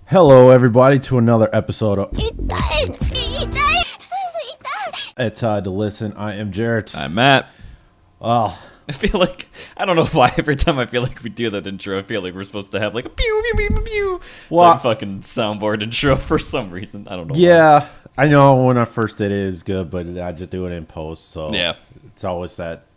Hello, everybody, to another episode of It's Time to Listen. I am Jarrett. I'm Matt. Oh, I feel like, I don't know why every time I feel like we do that intro, I feel like we're supposed to have like a pew, pew, pew, pew, pew. Well, like fucking soundboard intro for some reason. I don't know yeah, why. I know when I first did it, it was good, but I just do it in post, so yeah. It's always that.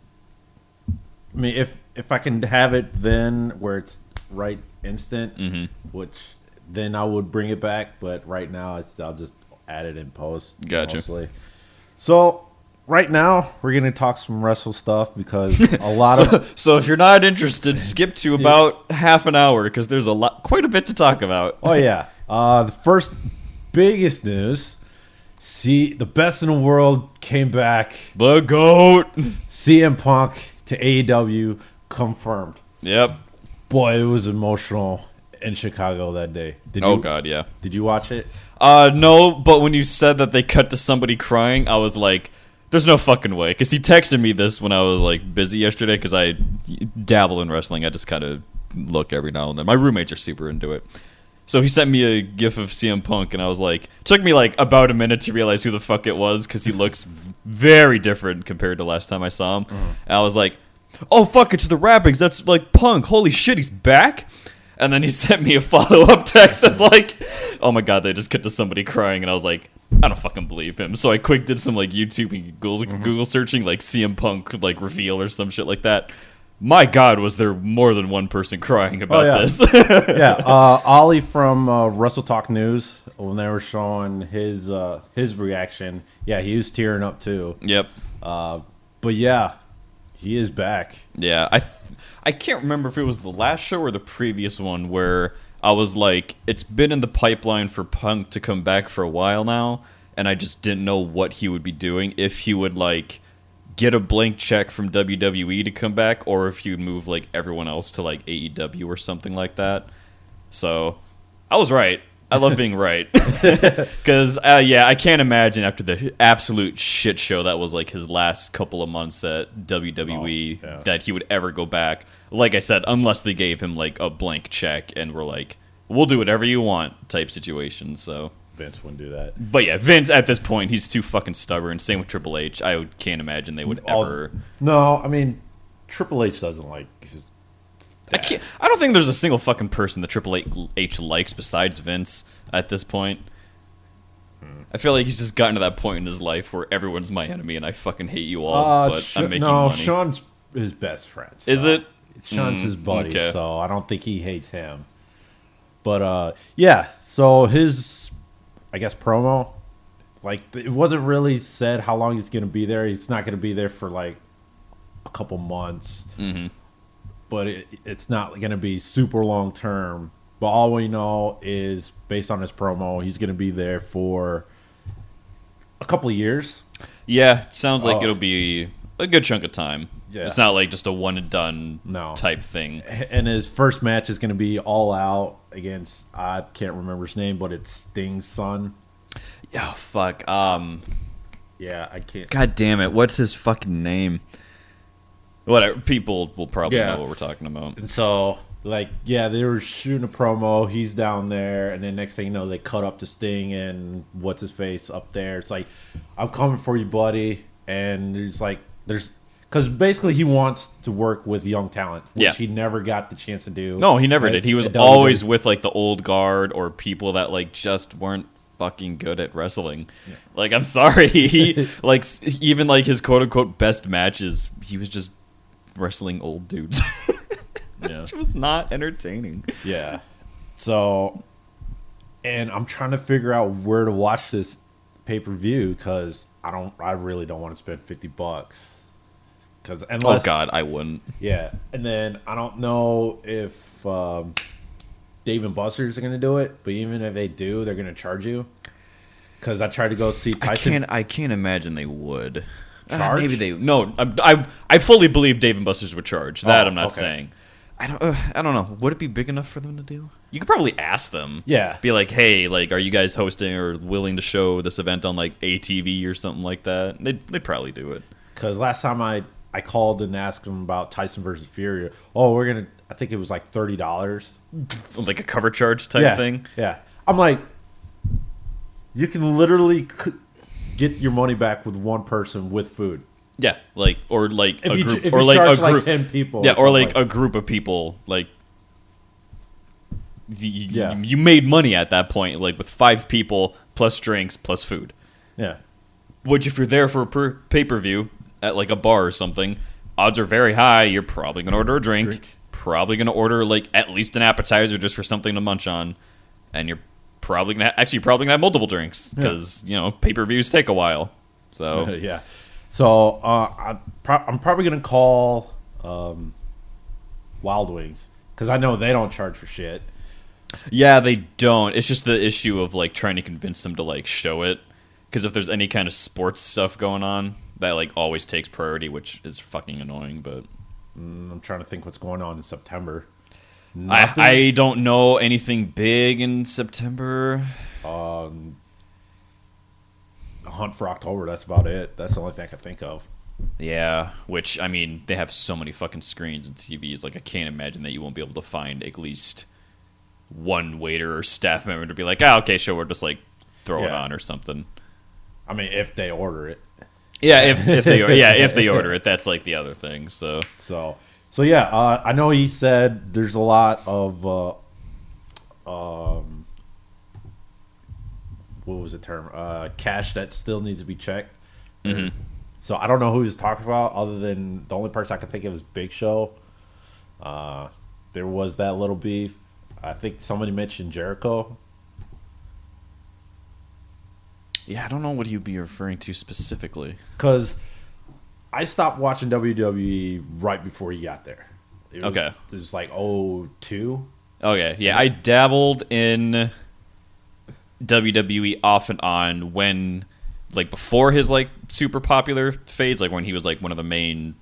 I mean, if I can have it then where it's right instant, which then I would bring it back, but right now I'll just add it in post. Gotcha. Mostly. So right now we're gonna talk some wrestle stuff because a lot of. So if you're not interested, skip to about half an hour because there's quite a bit to talk about. Oh yeah, the first biggest news. See, the best in the world came back. The GOAT. CM Punk to AEW confirmed. Yep. Boy, it was emotional in Chicago that day. God, yeah. Did you watch it? No, but when you said that they cut to somebody crying, I was like, there's no fucking way. Because he texted me this when I was like busy yesterday because I dabble in wrestling. I just kind of look every now and then. My roommates are super into it. So he sent me a gif of CM Punk, and I was like, took me like about a minute to realize who the fuck it was because he looks very different compared to last time I saw him. And I was like, oh fuck, it's the Rappings. That's like Punk. Holy shit, he's back. And then he sent me a follow-up text of like, oh my god, they just cut to somebody crying, and I was like, I don't fucking believe him. So I quick did some like YouTube and Google searching, like CM Punk like reveal or some shit like that. My god, was there more than one person crying about this? Yeah, Ollie from Wrestle Talk News, when they were showing his reaction, yeah, he was tearing up too. Yep. But yeah, he is back. Yeah, I can't remember if it was the last show or the previous one where I was like, it's been in the pipeline for Punk to come back for a while now, and I just didn't know what he would be doing, if he would like get a blank check from WWE to come back, or if he would move like everyone else to like AEW or something like that. So I was right. I love being right. Because, yeah, I can't imagine after the absolute shit show that was like his last couple of months at WWE that he would ever go back. Like I said, unless they gave him like a blank check and were like, we'll do whatever you want type situation. So Vince wouldn't do that. But yeah, Vince at this point, he's too fucking stubborn. Same with Triple H. I can't imagine they would ever. No, I mean, Triple H doesn't like. I don't think there's a single fucking person that Triple H likes besides Vince at this point. I feel like he's just gotten to that point in his life where everyone's my enemy and I fucking hate you all, but I'm making money. Sean's his best friend. So. Is it? Sean's his buddy, okay. So I don't think he hates him. But, yeah, so his, I guess, promo, like, it wasn't really said how long he's going to be there. He's not going to be there for, like, a couple months. Mm-hmm. But it's not going to be super long term. But all we know is, based on his promo, he's going to be there for a couple of years. Yeah, it sounds like it'll be a good chunk of time. Yeah. It's not like just a one-and-done type thing. And his first match is going to be all out against, I can't remember his name, but it's Sting's son. Oh, fuck. Yeah, I can't. God damn it. What's his fucking name? Whatever, people will probably know what we're talking about. And so, like, yeah, they were shooting a promo. He's down there, and then next thing you know, they cut up to Sting and what's his face up there. It's like, I'm coming for you, buddy. And it's like, because basically he wants to work with young talent, which he never got the chance to do. No, he never did. He was always with like the old guard or people that like just weren't fucking good at wrestling. Yeah. Like, I'm sorry, he like even like his quote unquote best matches, he was just wrestling old dudes. Which was not entertaining. Yeah. So, and I'm trying to figure out where to watch this pay-per-view because I really don't want to spend $50. Because unless, oh god, I wouldn't. Yeah, and then I don't know if Dave and Buster's are going to do it, but even if they do, they're going to charge you. Because I tried to go see Tyson. I can't imagine they would. Charge? Maybe they. No, I fully believe Dave and Buster's would charge. That I'm not saying. I don't know. Would it be big enough for them to do? You could probably ask them. Yeah. Be like, hey, like, are you guys hosting or willing to show this event on like ATV or something like that? They'd probably do it. Because last time I called and asked them about Tyson versus Fury. Oh, I think it was like $30. Like a cover charge type thing? Yeah. I'm like, you can literally get your money back with one person with food. Yeah, like or like If a you, group, if or you like charge a group, like 10 people. yeah, or like something a group of people. Like Yeah. you made money at that point, like with 5 people plus drinks plus food. Yeah. Which, if you're there for a pay-per-view at like a bar or something, odds are very high you're probably going to order a drink, probably going to order like at least an appetizer just for something to munch on, and you're probably going to have multiple drinks because pay-per-views take a while. So Yeah. So I'm probably going to call Wild Wings because I know they don't charge for shit. yeah, they don't. It's just the issue of like trying to convince them to like show it, because if there's any kind of sports stuff going on, that like always takes priority, which is fucking annoying. But I'm trying to think what's going on in September. I don't know anything big in September. Hunt for October. That's about it. That's the only thing I can think of. Yeah, which, I mean, they have so many fucking screens and TVs. Like, I can't imagine that you won't be able to find at least one waiter or staff member to be like, okay, sure, we'll just, like, throw it on or something. I mean, if they order it. Yeah, if they order it, that's, like, the other thing, So yeah, I know he said there's a lot of, what was the term? Cash that still needs to be checked. Mm-hmm. So I don't know who he's talking about, other than the only person I can think of is Big Show. There was that little beef. I think somebody mentioned Jericho. Yeah, I don't know what he'd be referring to specifically. Because I stopped watching WWE right before he got there. It was like 2002. Okay, yeah, I dabbled in WWE off and on when, like, before his, like, super popular phase, like, when he was, like, one of the main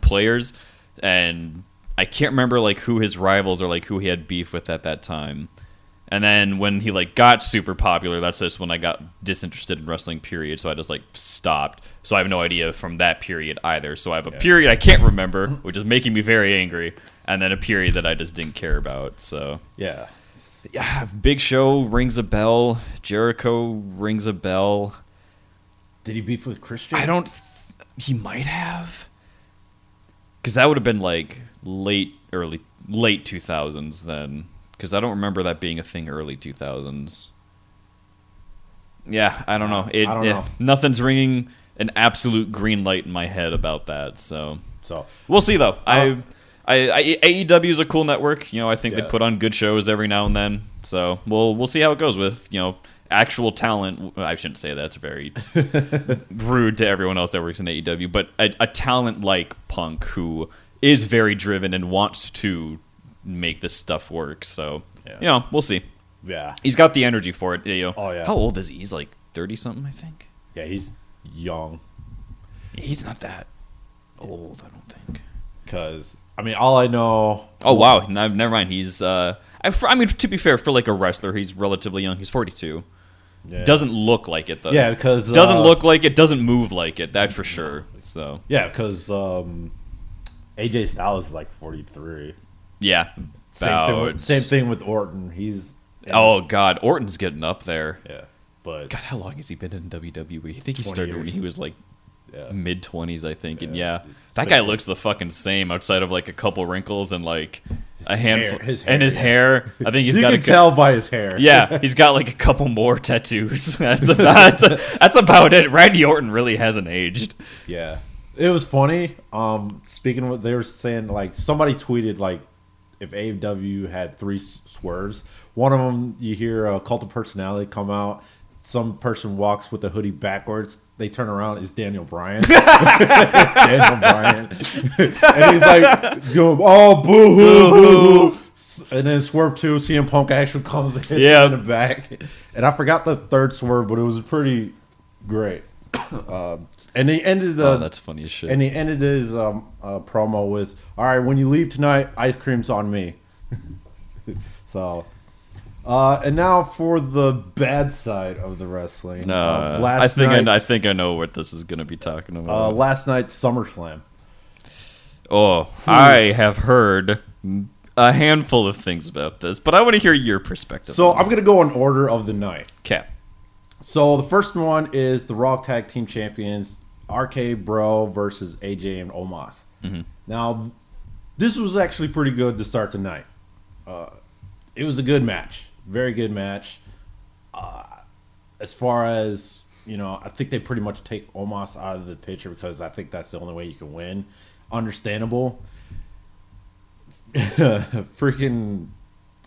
players, and I can't remember, like, who his rivals or, like, who he had beef with at that time. And then when he, like, got super popular, that's just when I got disinterested in wrestling, period, so I just, like, stopped. So I have no idea from that period either. So I have a period I can't remember, which is making me very angry, and then a period that I just didn't care about, so... Yeah. Yeah, Big Show rings a bell. Jericho rings a bell. Did he beef with Christian? He might have, because that would have been like late 2000s then. Because I don't remember that being a thing early 2000s. Yeah, I don't know. I don't know. Nothing's ringing an absolute green light in my head about that. So we'll see though. AEW is a cool network. I think they put on good shows every now and then. So we'll see how it goes with actual talent. I shouldn't say that's very rude to everyone else that works in AEW, but a talent like Punk who is very driven and wants to make this stuff work. So we'll see. Yeah, he's got the energy for it. Oh yeah. How old is he? He's like 30 something, I think. Yeah, he's young. He's not that old, I don't think. Because I mean, all I know. Oh wow! No, never mind. He's. I mean, to be fair, for like a wrestler, he's relatively young. He's 42. Yeah. Doesn't look like it though. Yeah, because doesn't look like it. Doesn't move like it. That's for sure. So. Yeah, because AJ Styles is like 43. Yeah. Same thing with Orton. He's. Oh God, Orton's getting up there. Yeah, but God, how long has he been in WWE? I think he started when he was like. Mid-20s, I think, and that guy looks the fucking same outside of like a couple wrinkles and like a handful, his hair. I think he's got. You can tell by his hair. Yeah, he's got like a couple more tattoos. That's about it. Randy Orton really hasn't aged. Yeah, it was funny. Speaking of what they were saying, like somebody tweeted like if AEW had 3 swerves, one of them you hear a Cult of Personality come out. Some person walks with the hoodie backwards. They turn around. It's Daniel Bryan. Daniel Bryan. And he's like, oh, boo-hoo, boo-hoo. And then Swerve 2, CM Punk actually comes in the back. And I forgot the third swerve, but it was pretty great. And he ended that's funny as shit. And he ended his promo with, all right, when you leave tonight, ice cream's on me. So... and now for the bad side of the wrestling. I think I know what this is going to be talking about. Last night, SummerSlam. Oh, I have heard a handful of things about this, but I want to hear your perspective. So I'm going to go in order of the night. Okay. So the first one is the Raw Tag Team Champions, RK Bro versus AJ and Omos. Mm-hmm. Now, this was actually pretty good to start the night. It was a good match. Very good match. As far as, I think they pretty much take Omos out of the picture because I think that's the only way you can win. Understandable. Freaking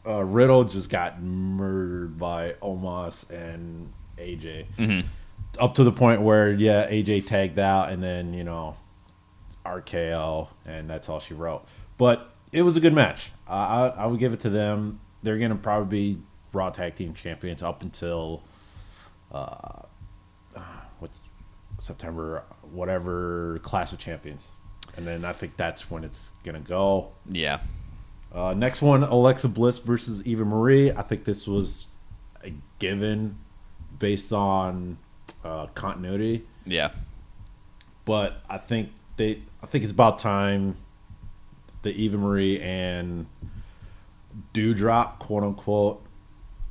Riddle just got murdered by Omos and AJ. Mm-hmm. Up to the point where, AJ tagged out and then, RKO, and that's all she wrote. But it was a good match. I would give it to them. They're going to probably be Raw Tag Team Champions up until what's September, whatever, Clash of Champions. And then I think that's when it's going to go. Yeah. Next one, Alexa Bliss versus Eva Marie. I think this was a given based on continuity. Yeah. But I think it's about time the Eva Marie and Dewdrop, quote unquote,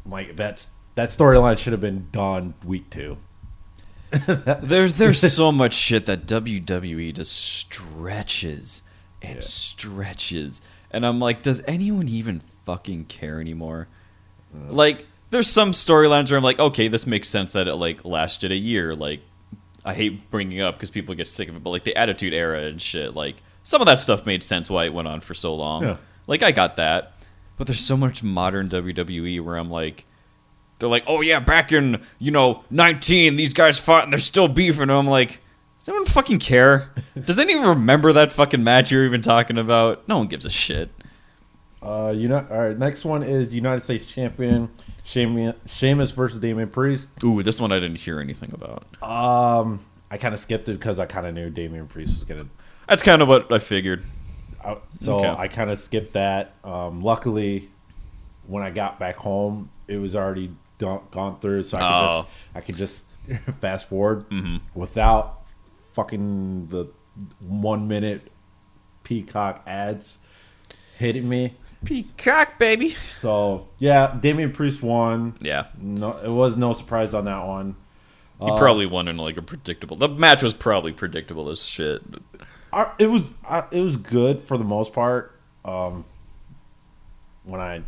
like that storyline should have been done week 2. There's so much shit that WWE just stretches and stretches, and I'm like, does anyone even fucking care anymore? Like, there's some storylines where I'm like, okay, this makes sense that it like lasted a year. Like, I hate bringing it up because people get sick of it, but like the Attitude Era and shit, like some of that stuff made sense why it went on for so long. Yeah. Like, I got that, but there's so much modern WWE where I'm like, they're like, oh yeah, back in 19, these guys fought and they're still beefing. And I'm like, does anyone fucking care? Does anyone even remember that fucking match you're even talking about? No one gives a shit. All right, next one is United States Champion Sheamus versus Damian Priest. Ooh, this one I didn't hear anything about. I kind of skipped it because I kind of knew Damian Priest was gonna. That's kind of what I figured. I kind of skipped that. Luckily, when I got back home, it was already gone through, so I could just fast forward without fucking the 1 minute Peacock ads hitting me. Peacock, baby. So yeah, Damian Priest won. Yeah, no, it was no surprise on that one. He probably won in like a predictable. The match was probably predictable as shit. It was good for the most part. When I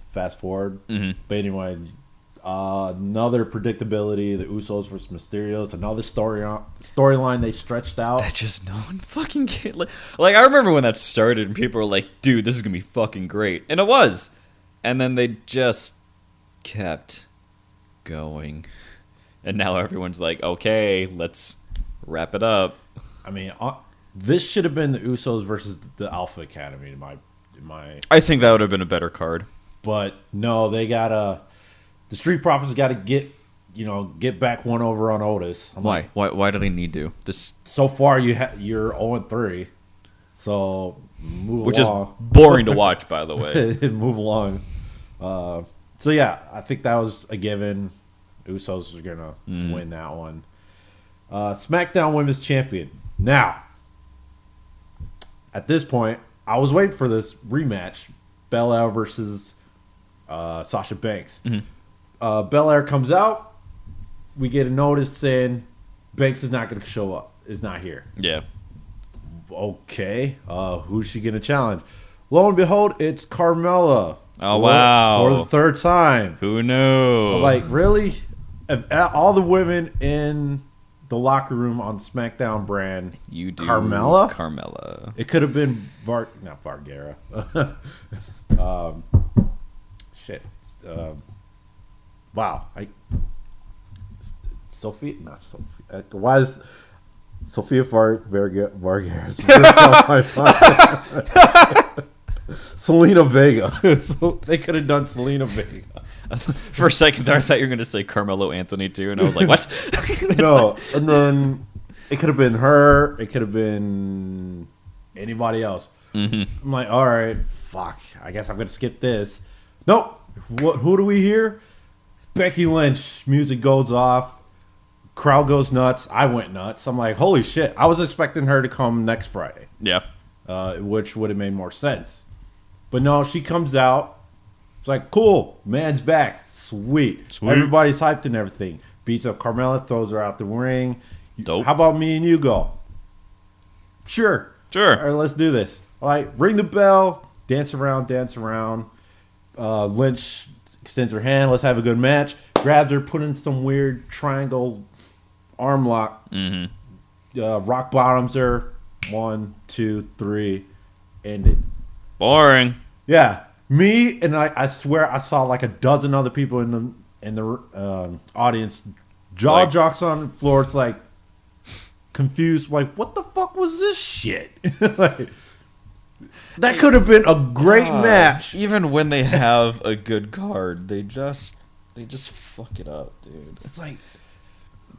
fast forward, but anyway, another predictability. The Usos versus Mysterios. Another storyline they stretched out. That just no one fucking get. Like I remember when that started, and people were like, "Dude, this is gonna be fucking great," and it was. And then they just kept going, and now everyone's like, "Okay, let's wrap it up." I mean, this should have been the Usos versus the Alpha Academy. I think that would have been a better card. But no, they gotta. The Street Profits got to get back one over on Otis. Why? Why do they need to? So far, you're 0-3. So move which along. Is boring to watch, by the way. Move along. So yeah, I think that was a given. Usos are gonna win that one. SmackDown Women's Champion. Now, at this point, I was waiting for this rematch: Belair versus Sasha Banks. Belair comes out. We get a notice saying Banks is not going to show up. Is not here. Yeah. Okay. Who's she going to challenge? Lo and behold, it's Carmella. Oh, wow. For the third time. Who knew? Like, really? All the women in the locker room on SmackDown brand. You do. Carmella? It could have been not Vargera. Shit. Wow. Sophia? Not Sophia. Why is Sophia Vargera? Selena Vega. So they could have done Selena Vega. For a second there, I thought you were going to say Carmelo Anthony too, and I was like, what? No, and then it could have been her. It could have been anybody else. I'm like, all right, fuck. I guess I'm going to skip this. Nope. Who do we hear? Becky Lynch. Music goes off. Crowd goes nuts. I went nuts. I'm like, holy shit. I was expecting her to come next Friday. Yeah. Which would have made more sense. But no, she comes out. It's like, cool, man's back. Sweet. Everybody's hyped and everything. Beats up Carmella, throws her out the ring. Dope. How about me and you go? Sure. All right, let's do this. All right, ring the bell. Dance around. Lynch extends her hand. Let's have a good match. Grabs her, put in some weird triangle arm lock. Rock bottoms her. 1, 2, 3. Ended. Boring. Yeah. Me and I swear I saw like a dozen other people in the audience. Jaw jocks on the floor. It's like confused. Like, what the fuck was this shit? Like, that could have been a great match. Even when they have a good card, they just fuck it up, dude. It's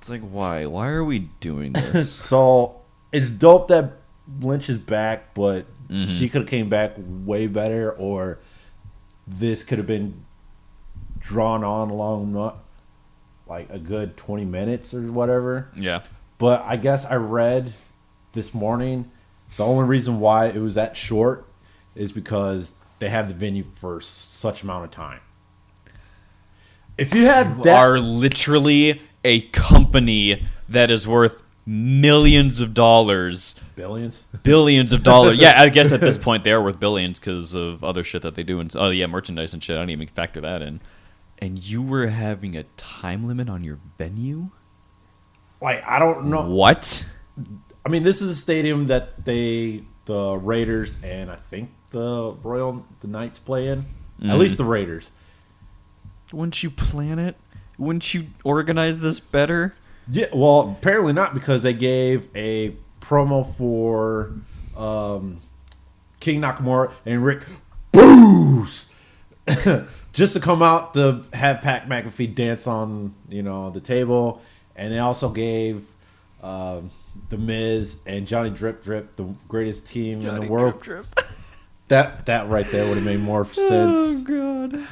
like why? Why are we doing this? So it's dope that Lynch is back, but she could have came back way better, or this could have been drawn on along like a good 20 minutes or whatever. Yeah. But I guess I read this morning the only reason why it was that short is because they have the venue for such amount of time. If you had that, are literally a company that is worth millions of dollars. Billions of dollars. Yeah, I guess at this point they are worth billions because of other shit that they do. And merchandise and shit. I didn't even factor that in. And you were having a time limit on your venue? Like, I don't know. What? I mean, this is a stadium that the Raiders and I think the Knights play in. At least the Raiders. Wouldn't you plan it? Wouldn't you organize this better? Yeah, well, apparently not, because they gave a promo for King Nakamura and Rick Booze just to come out to have Pat McAfee dance on the table, and they also gave The Miz and Johnny Drip Drip, the greatest team in the world. Drip. That right there would have made more sense. Oh god.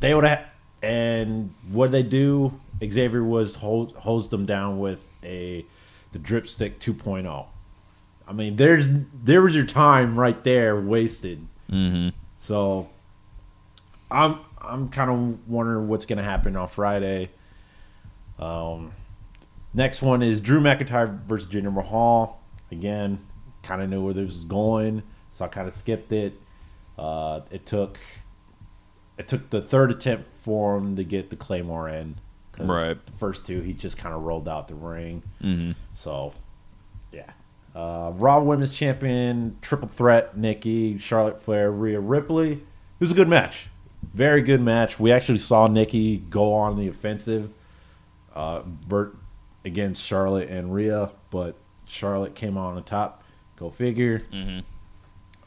They would have, and what they do? Xavier was hosed them down with the Drip Stick 2.0. I mean, there was your time right there wasted. So I'm kind of wondering what's going to happen on Friday. Next one is Drew McIntyre versus Jinder Mahal. Again, kind of knew where this was going, so I kind of skipped it. It took the third attempt for him to get the Claymore in. Right. The first two, he just kind of rolled out the ring. So, yeah. Raw Women's Champion, Triple Threat, Nikki, Charlotte Flair, Rhea Ripley. It was a good match. Very good match. We actually saw Nikki go on the offensive against Charlotte and Rhea, but Charlotte came on the top. Go figure.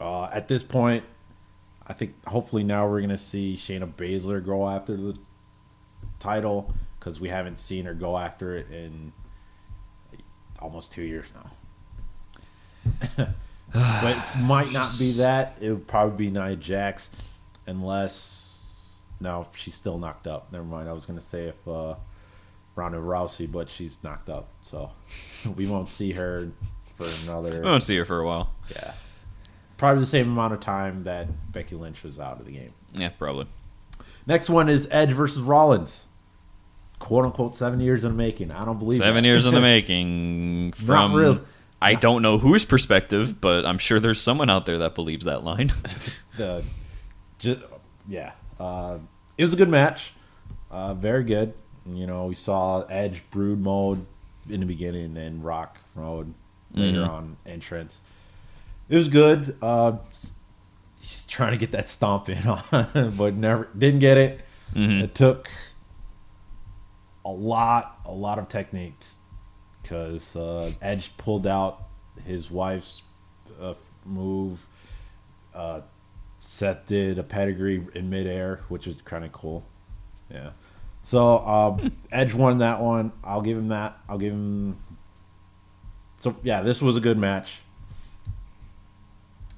At this point, I think hopefully now we're going to see Shayna Baszler go after the title, because we haven't seen her go after it in almost 2 years now. But it might not be that. It would probably be Nia Jax, unless... No, she's still knocked up. Never mind. I was going to say if Ronda Rousey, but she's knocked up. So we won't see her for another... We won't see her for a while. Yeah. Probably the same amount of time that Becky Lynch was out of the game. Yeah, probably. Next one is Edge versus Rollins. "Quote unquote 7 years in the making." I don't believe 7 years in the making. From, not really. I don't know whose perspective, but I'm sure there's someone out there that believes that line. It was a good match. Very good. We saw Edge Brood mode in the beginning and Rock mode later on entrance. It was good. He's trying to get that stomp in on, but didn't get it. It took a lot of techniques, because Edge pulled out his wife's move. Seth did a pedigree in midair, which was kind of cool. Yeah. So Edge won that one. I'll give him that. So yeah, this was a good match.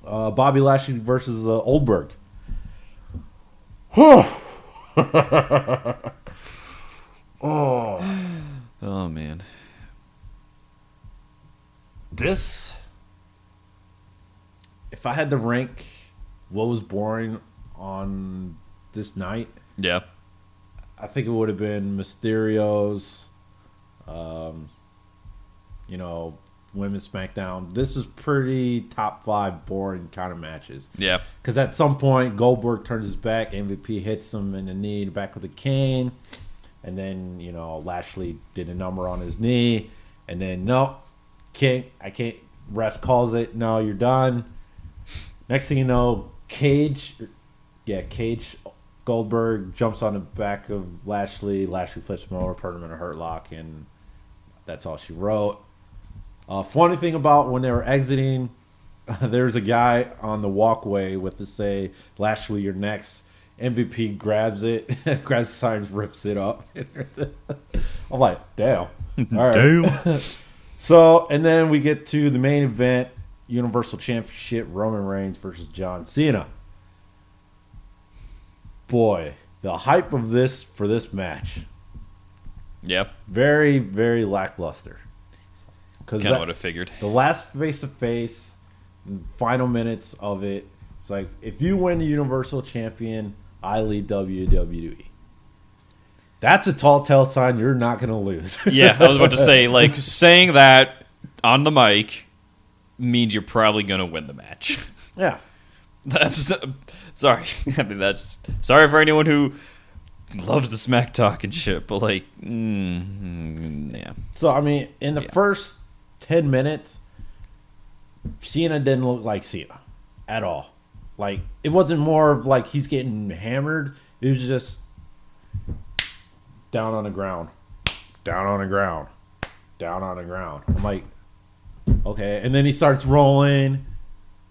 Bobby Lashley versus Oldberg. Oh man. This, if I had to rank what was boring on this night, Yeah. I think it would have been Mysterio's, Women's SmackDown. This is pretty top 5 boring kind of matches. Yeah. Because at some point, Goldberg turns his back, MVP hits him in the knee, back with a cane, and then, Lashley did a number on his knee, and then, nope, I can't, ref calls it, no, you're done. Next thing you know, Cage Goldberg jumps on the back of Lashley. Lashley flips him over, put him in a hurt lock, and that's all she wrote. Funny thing about when they were exiting, there's a guy on the walkway with the say, Lashley, you're next. MVP grabs it, grabs the sign, rips it up. I'm like, damn. All right. Damn. So, and then we get to the main event, Universal Championship, Roman Reigns versus John Cena. Boy, the hype of this for this match. Yep. Very, very lackluster. Kind of would have figured. The last face-to-face, final minutes of it, it's like, if you win the Universal Champion, I lead WWE. That's a tall tale sign you're not going to lose. Yeah, I was about to say, like, saying that on the mic means you're probably going to win the match. Yeah. Sorry. I mean, sorry for anyone who loves the smack talk and shit, but, like, yeah. So, I mean, in the first 10 minutes, Cena didn't look like Cena at all. Like, it wasn't more of like he's getting hammered. It was just down on the ground, down on the ground, down on the ground. I'm like, okay. And then he starts rolling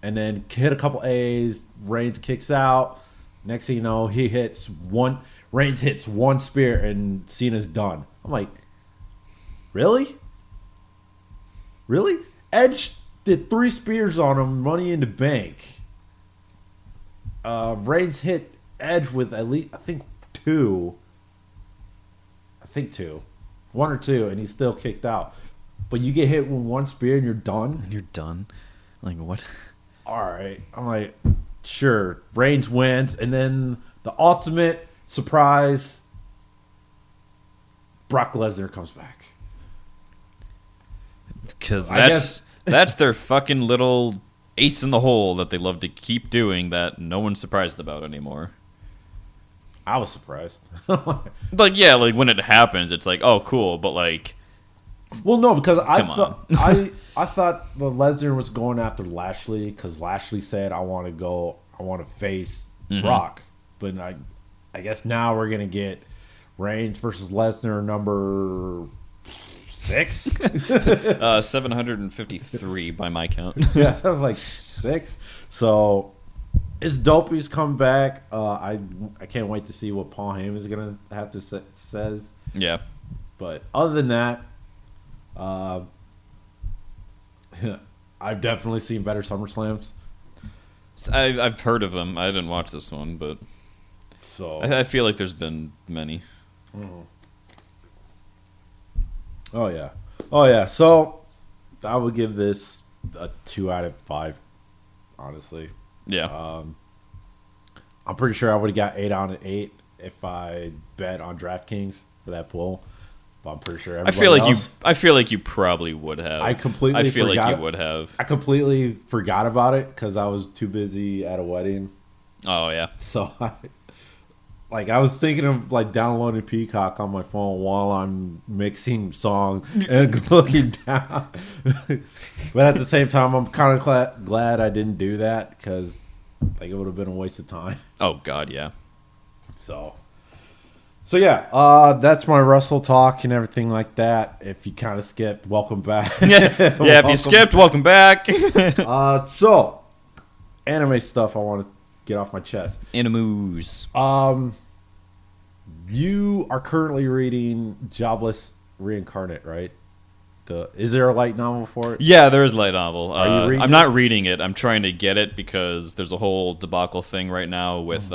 and then hit a couple A's. Reigns kicks out. Next thing you know, Reigns hits one spear and Cena's done. I'm like, really? Really? Edge did 3 spears on him, Money in the Bank. Reigns hit Edge with at least, I think 2. 1 or 2, and he's still kicked out. But you get hit with 1 spear and you're done? You're done? Like, what? Alright. I'm like, sure. Reigns wins, and then the ultimate surprise, Brock Lesnar comes back. Because that's their fucking little ace in the hole that they love to keep doing that no one's surprised about anymore. I was surprised. Like, yeah, like when it happens, it's like, oh, cool, but like, well, no, because I thought the Lesnar was going after Lashley because Lashley said, I want to face Brock, but I guess now we're gonna get Reigns versus Lesnar number 6, 753 by my count. Yeah, that was like 6. So it's dope he's come back. I can't wait to see what Paul Heyman's gonna have to says. Yeah, but other than that, I've definitely seen better SummerSlams. I've heard of them. I didn't watch this one, but so I feel like there's been many. Oh yeah. So I would give this a 2 out of 5. Honestly, yeah. I'm pretty sure I would have got 8 out of 8 if I bet on DraftKings for that pool. But I'm pretty sure everybody else, I feel like you probably would have. I completely would have. I completely forgot about it because I was too busy at a wedding. Oh yeah. So I was thinking of like downloading Peacock on my phone while I'm mixing songs and looking down. But at the same time, I'm kind of glad I didn't do that because like it would have been a waste of time. Oh God, yeah. So yeah, that's my Russell talk and everything like that. If you kind of skipped, welcome back. Yeah, if you skipped, welcome back. So anime stuff I want to get off my chest. Animus. You are currently reading Jobless Reincarnate, right? Is there a light novel for it? Yeah, there is a light novel. Are you reading I'm not reading it. I'm trying to get it because there's a whole debacle thing right now with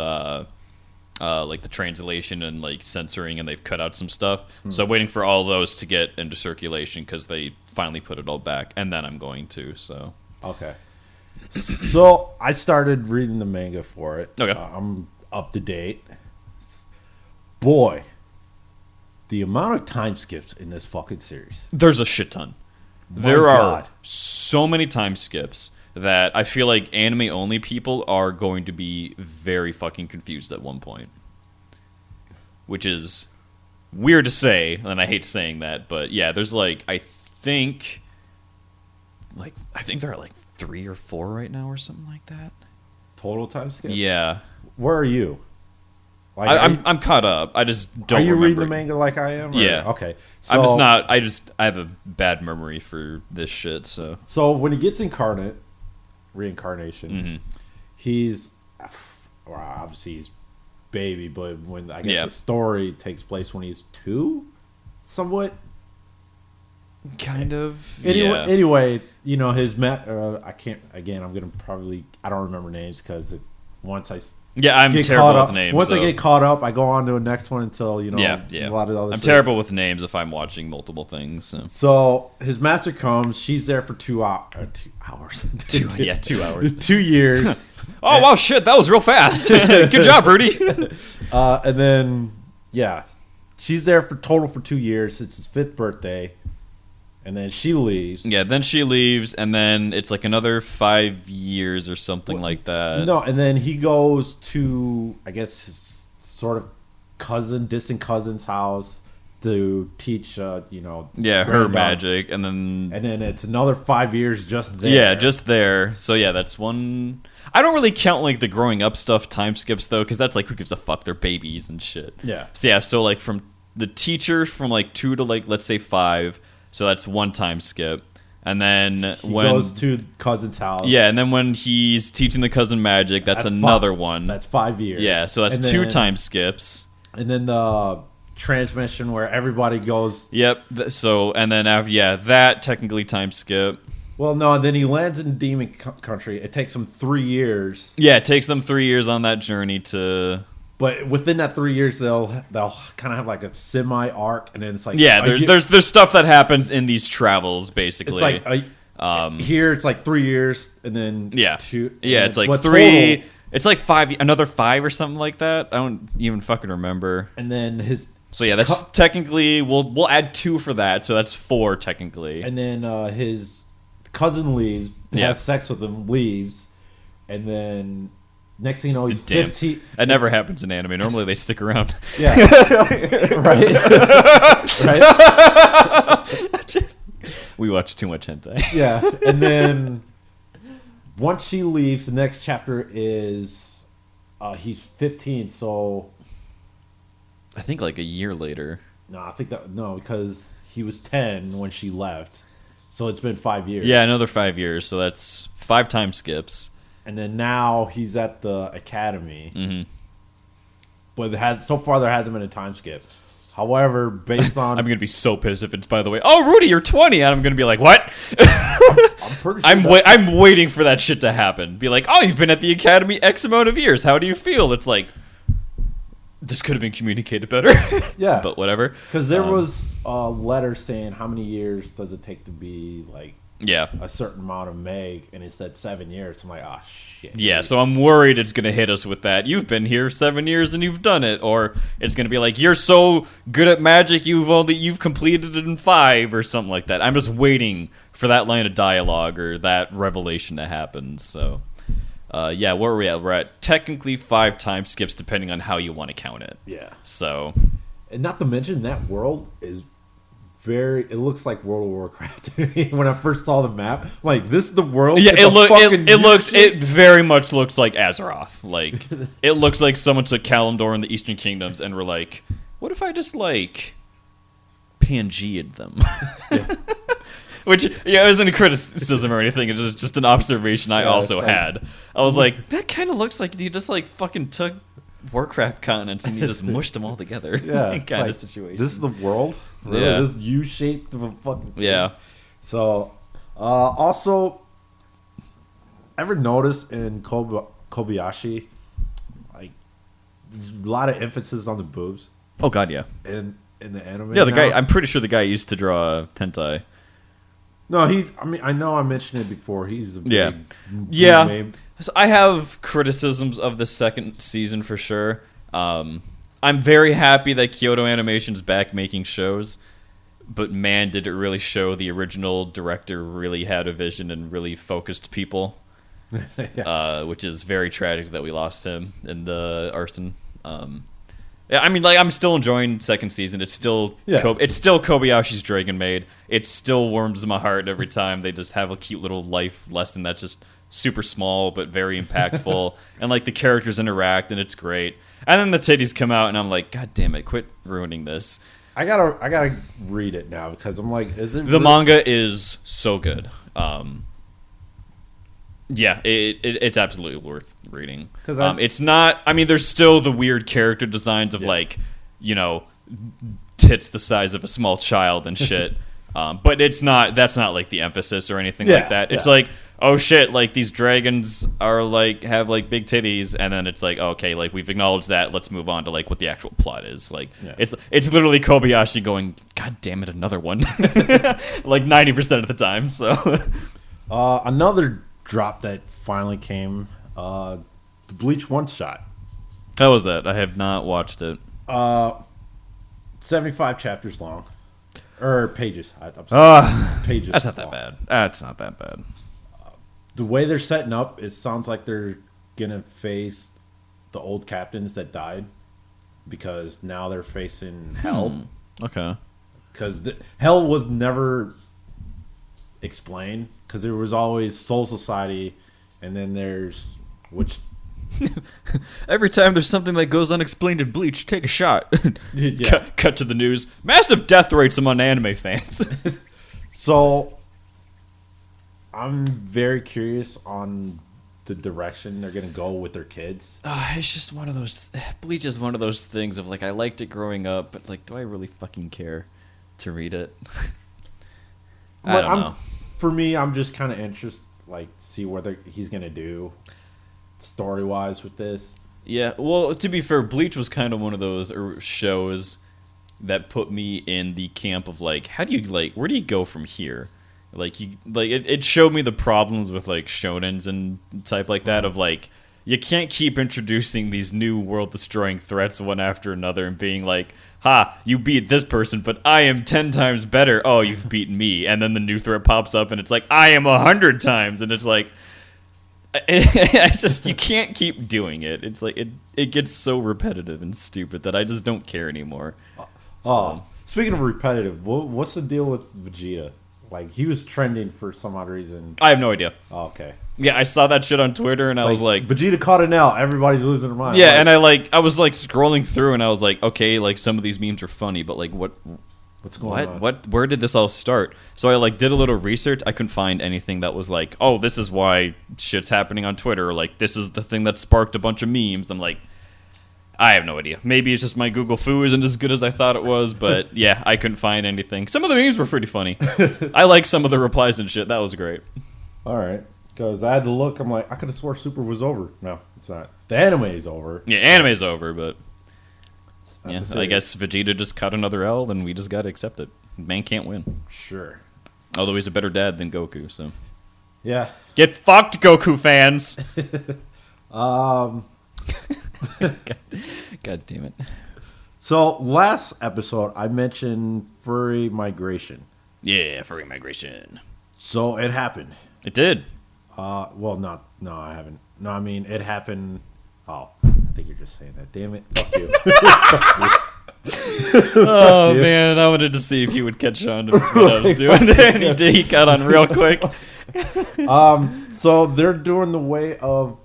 like the translation and like censoring, and they've cut out some stuff. So I'm waiting for all those to get into circulation because they finally put it all back, and then I'm going to. So okay. So I started reading the manga for it. Okay. I'm up to date. Boy, the amount of time skips in this fucking series. There's a shit ton. My There are God. so many time skips that I feel like anime only people are going to be very fucking confused at one point. Which is weird to say, and I hate saying that, but yeah, there's like I think there are like 3 or 4 right now or something like that. Total time skip? Yeah. Where are you? Like, I'm caught up. I just don't Are you remember. reading the manga like I am? Or? Yeah. Okay. I'm just So- not. I have a bad memory for this shit. So So when he gets reincarnation, Mm-hmm. he's well, obviously he's baby, but when I guess Yeah. the story takes place when he's 2, somewhat. kind of. Anyway, you know his I can't. Again, I'm gonna probably. I don't remember names because once I Yeah, I'm get terrible caught with up. names. Once I so- get caught up, I go on to the next one until you know. yeah. A lot of other. I'm stuff. terrible with names if I'm watching multiple things. So. So his master comes. She's there for 2 hours. 2 hours. 2 years. Oh wow, shit! That was real fast. Good job, Rudy. And then yeah, she's there for 2 years. It's his 5th birthday, and then she leaves. Yeah, then she leaves, and then it's like another 5 years or something like that. No, and then he goes to I guess his sort of distant cousin's house to teach you know Yeah, her granddaughter. magic, and then It's another 5 years just there. yeah, just there. So yeah, that's one. I don't really count like the growing up stuff time skips though, because that's like who gives a fuck? They're babies and shit. Yeah. So yeah, so like from the teacher from like 2 to like let's say 5, so that's one time skip, and then He when goes to cousin's house. yeah, and then when he's teaching the cousin magic, that's another one. That's 5 years. Yeah, so that's And 2 then- time skips. And then the transmission where everybody goes. Yep. So and then after that technically time skip. Well, no, and then he lands in Demon Country. It takes him 3 years. Yeah, it takes them 3 years on that journey to. But within that 3 years, they'll kind of have like a semi arc, and then it's like Yeah, there's stuff that happens in these travels basically. it's like here it's like 3 years, and then yeah, 2. yeah, it's like but 3. total- It's like 5, another 5 or something like that. I don't even fucking remember. and then So yeah, that's technically we'll add 2 for that, so that's 4 technically. and then his cousin leaves, Yeah. has sex with him, leaves, and then next thing you know, he's Damn. 15. That never happens in anime. Normally they stick around. Yeah, right, right. We watch too much hentai. Yeah, and then once she leaves, the next chapter is he's 15. So I think like a year later. no, I think because he was 10 when she left, so it's been 5 years. Yeah, another 5 years. So that's 5 time skips. and then now he's at the academy. Mm-hmm. But so far there hasn't been a time skip. However, based on I'm gonna be so pissed if it's by the way. Oh, Rudy, you're 20, and I'm gonna be like, what? I'm pretty sure I'm waiting for that shit to happen. Be like, oh, you've been at the academy X amount of years. How do you feel? It's like this could have been communicated better. Yeah. but whatever. because there was a letter saying how many years does it take to be like Yeah. a certain amount of Meg, and it said 7 years. I'm like, oh shit. Yeah, so I'm worried it's going to hit us with that. You've been here 7 years and you've done it. Or it's going to be like, you're so good at magic, you've completed it in 5 or something like that. I'm just waiting for that line of dialogue or that revelation to happen. So, yeah, where are we at? We're at technically 5 time skips depending on how you want to count it. Yeah. So, And not to mention that world is it looks like World of Warcraft to me. When I first saw the map, I'm like, this is the world. yeah, It's a fucking huge shit. it very much looks like Azeroth. Like, it looks like someone took Kalimdor and the Eastern Kingdoms and were like, what if I just, like, Pangea'd them? Yeah. Which, yeah, it wasn't a criticism or anything. It was just an observation I Yeah, also it's like- had. I was like, that kind of looks like you just, like, fucking took Warcraft continents and you just mushed them all together. Yeah, it's kind like, of situation. This is the world. Really? Yeah. This U-shaped of a fucking thing. Yeah. So, also, ever noticed in Kobayashi, like, a lot of emphasis on the boobs Oh, God, yeah. in the anime? Yeah, the now? guy, I'm pretty sure the guy used to draw hentai. No, he's. I mean, I know I mentioned it before. He's a Yeah. big Yeah. meme. So I have criticisms of the second season for sure. I'm very happy that Kyoto Animation's back making shows, but man, did it really show the original director really had a vision and really focused people, Yeah. which is very tragic that we lost him in the arson. Yeah, I mean, like I'm still enjoying second season. It's still it's still Kobayashi's Dragon Maid. It still warms my heart every time they just have a cute little life lesson that's just super small but very impactful, and like the characters interact and it's great. And then the titties come out and I'm like, God damn it, quit ruining this. I gotta read it now because I'm like, is it The manga is so good. Yeah, it's absolutely worth reading. It's not. I mean, there's still the weird character designs of like, you know, tits the size of a small child and shit. But it's not. That's not like the emphasis or anything like that. It's like, oh shit, like these dragons are like have like big titties, and then it's like, okay, like we've acknowledged that. Let's move on to like what the actual plot is. Like it's literally Kobayashi going, God damn it, another one, like 90% of the time. So another drop that finally came, the Bleach one shot. How was that? I have not watched it. 75 chapters long, or pages. I'm sorry, pages. That's not that bad. That's not that bad. The way they're setting up, it sounds like they're gonna face the old captains that died, because now they're facing hell. Okay. Because hell was never explained, because there was always Soul Society, and then there's which every time there's something that goes unexplained in Bleach, take a shot. Yeah. Cut to the news. Massive death rates among anime fans. So I'm very curious on the direction they're gonna go with their kids. It's just one of those. Bleach is one of those things of like, I liked it growing up, but like, do I really fucking care to read it? I don't know. For me, I'm just kind of interested, like, see what he's gonna do story wise with this. Yeah, well, to be fair, Bleach was kind of one of those shows that put me in the camp of like, how do you like, where do you go from here? Like it showed me the problems with like shonens and type like that of like, you can't keep introducing these new world destroying threats one after another and being like, ha, you beat this person, but I am 10 times better. Oh, you've beaten me. And then the new threat pops up and it's like, I am 100 times. And it's like, I just, you can't keep doing it. It's like, it gets so repetitive and stupid that I just don't care anymore. Speaking of repetitive, what's the deal with Vegeta? Like, he was trending for some odd reason. I have no idea. Oh, okay. Yeah, I saw that shit on Twitter and I was like, Vegeta caught an L. Everybody's losing their mind. Yeah, and I was like scrolling through and I was like, okay, like some of these memes are funny, but like what's going on? Where did this all start? So I like did a little research. I couldn't find anything that was like, oh, this is why shit's happening on Twitter, or like this is the thing that sparked a bunch of memes. I'm like, I have no idea. Maybe it's just my Google Foo isn't as good as I thought it was, but yeah, I couldn't find anything. Some of the memes were pretty funny. I like some of the replies and shit. That was great. All right. Because I had to look. I'm like, I could have swore Super was over. No, it's not. The anime is over. Yeah, anime's over, but yeah, I guess Vegeta just caught another L, and we just got to accept it. Man can't win. Sure. Although he's a better dad than Goku, so. Yeah. Get fucked, Goku fans! God damn it. So, last episode, I mentioned furry migration. Yeah, furry migration. So, it happened. It did. Well, no, I haven't. No, I mean, it happened. Oh, I think you're just saying that. Damn it. Fuck you. Oh, man, I wanted to see if you would catch on to what I was doing. And he did. He got on real quick. So, they're doing the way of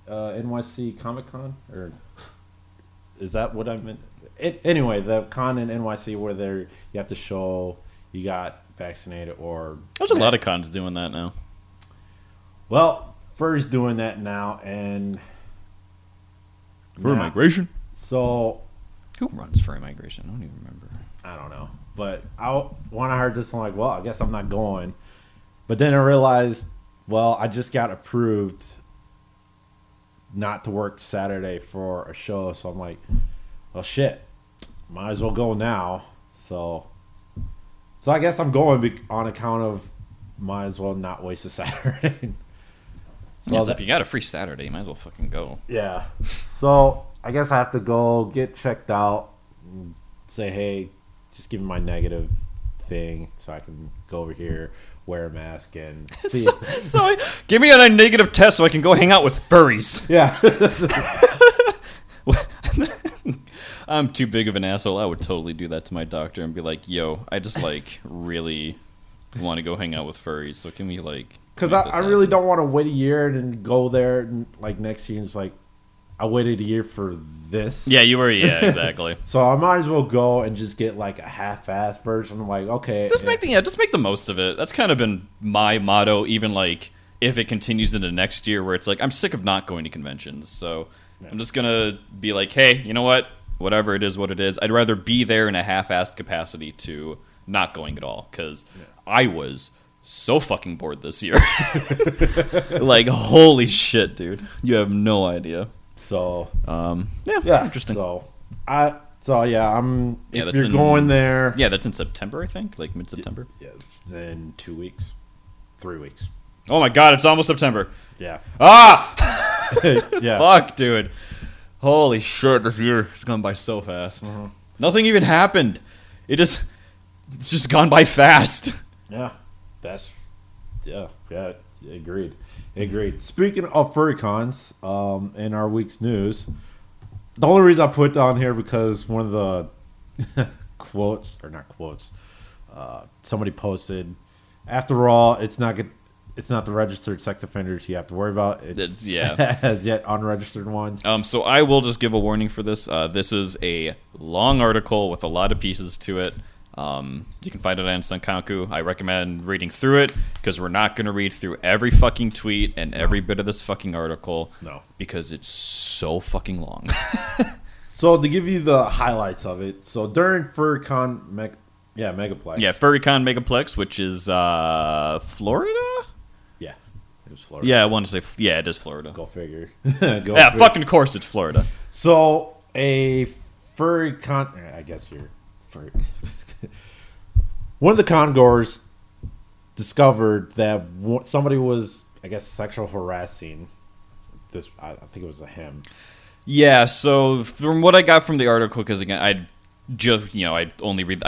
NYC Comic-Con? Or is that what I meant? Anyway, the con in NYC where you have to show you got vaccinated or... There's a lot of cons doing that now. Well, Furry's doing that now, and... Furry migration? So... Who runs furry migration? I don't even remember. I don't know. But when I heard this, I'm like, well, I guess I'm not going. But then I realized, well, I just got approved not to work Saturday for a show, so I'm like, well, shit, might as well go now. So So I guess I'm going on account of might as well not waste a Saturday. So Yeah, if you got a free Saturday, you might as well fucking go. Yeah. So I guess I have to go get checked out and say, hey, just give me my negative thing so I can go over here, wear a mask, and see. So give me a negative test so I can go hang out with furries. Yeah. I'm too big of an asshole. I would totally do that to my doctor and be like, yo, I just like really want to go hang out with furries. So can we like... Because I really don't want to wait a year and then go there and like next year and it's like, I waited a year for this. Yeah, you were. Yeah, exactly. So I might as well go and just get like a half-assed version. I'm like, okay, just make the most of it. That's kind of been my motto. Even like if it continues into next year, where it's like I'm sick of not going to conventions, so I'm just gonna be like, hey, you know what? Whatever it is, what it is. I'd rather be there in a half-assed capacity to not going at all because I was so fucking bored this year. Like holy shit, dude! You have no idea. So, yeah, interesting. So, I'm. Yeah, if you're going there, yeah, that's in September, I think, like mid-September. Yeah, then 2 weeks, 3 weeks. Oh my god, it's almost September. Yeah. Ah. Yeah. Fuck, dude. Holy shit, this year has gone by so fast. Mm-hmm. Nothing even happened. It's just gone by fast. Yeah, agreed. Speaking of furry-cons, in our week's news, the only reason I put on here because one of the somebody posted, after all, it's not the registered sex offenders you have to worry about. It's as yet unregistered ones. So I will just give a warning for this. This is a long article with a lot of pieces to it. You can find it on Sankaku. I recommend reading through it because we're not going to read through every fucking tweet and every bit of this fucking article. No. Because it's so fucking long. So to give you the highlights of it, so during FurryCon Megaplex. Yeah, FurryCon Megaplex, which is Florida? Yeah, it was Florida. Yeah, I want to say, yeah, it is Florida. Go figure. Fucking course it's Florida. So a FurryCon, I guess you're furry. One of the con-goers discovered that somebody was, I guess, sexual harassing this. I think it was a him. Yeah. So from what I got from the article, because again, I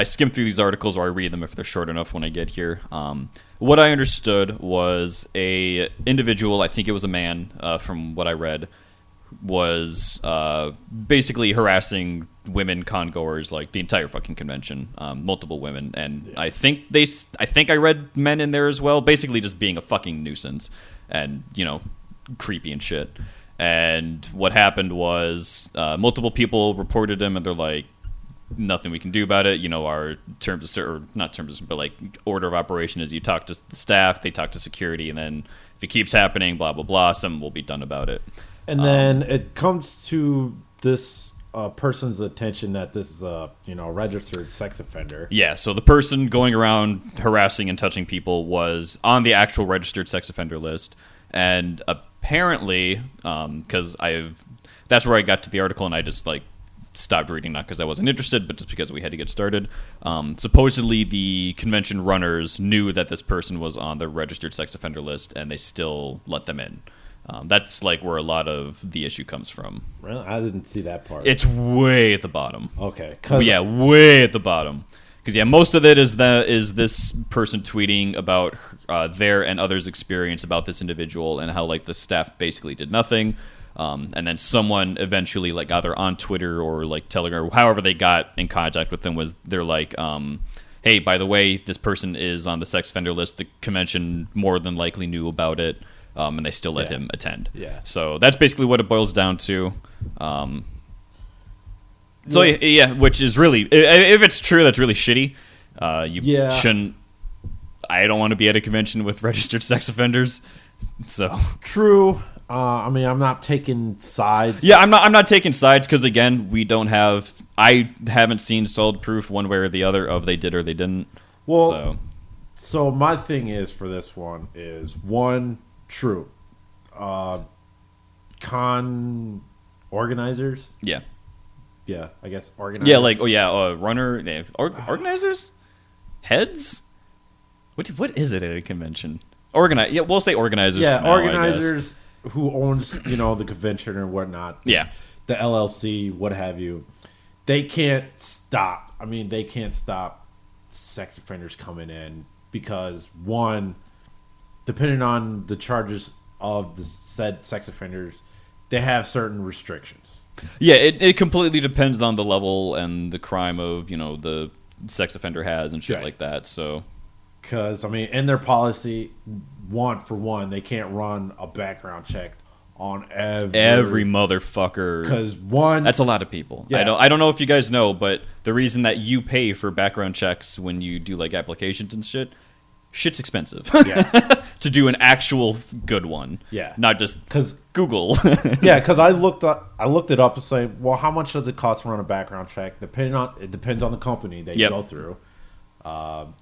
skim through these articles or I read them if they're short enough when I get here. What I understood was a individual. I think it was a man. From what I read, was basically harassing women con-goers like the entire fucking convention, multiple women, and yeah. I think I read men in there as well, basically just being a fucking nuisance and creepy and shit. And what happened was multiple people reported him and they're like, nothing we can do about it. Our but like order of operation is you talk to the staff, they talk to security, and then if it keeps happening, blah blah blah, something will be done about it. And then it comes to this person's attention that this is a registered sex offender. Yeah, so the person going around harassing and touching people was on the actual registered sex offender list, and apparently, because that's where I got to the article, and I just like stopped reading, not because I wasn't interested, but just because we had to get started. Supposedly, the convention runners knew that this person was on the registered sex offender list, and they still let them in. That's like where a lot of the issue comes from. Really? I didn't see that part. It's way at the bottom. Okay. Yeah, way at the bottom. Because most of it is this person tweeting about their and others' experience about this individual and how like the staff basically did nothing. And then someone eventually, like either on Twitter or like Telegram, or however they got in contact with them, they're like, hey, by the way, this person is on the sex offender list. The convention more than likely knew about it. And they still let him attend. Yeah. So that's basically what it boils down to. Which is really, if it's true, that's really shitty. You shouldn't. I don't want to be at a convention with registered sex offenders. So true. I'm not taking sides. Yeah, I'm not taking sides because again, I haven't seen solid proof one way or the other of they did or they didn't. Well, so my thing is for this one is one. True. Con organizers? Yeah. Yeah, I guess organizers. Yeah, like, runner. Organizers? heads. What is it at a convention? Yeah, we'll say organizers. Yeah, for now, organizers who owns the convention or whatnot. Yeah, the LLC, what have you. They can't stop. I mean, they can't stop sex offenders coming in because one, depending on the charges of the said sex offenders, they have certain restrictions. Yeah, it completely depends on the level and the crime of the sex offender has and shit like that. So, because I mean, in their policy, they can't run a background check on every motherfucker. Because that's a lot of people. Yeah. I don't know if you guys know, but the reason that you pay for background checks when you do like applications and shit's expensive. Yeah. To do an actual good one. Yeah. Not just because Google. Yeah, because I looked it up to say, well, how much does it cost to run a background check? It depends on the company that you go through.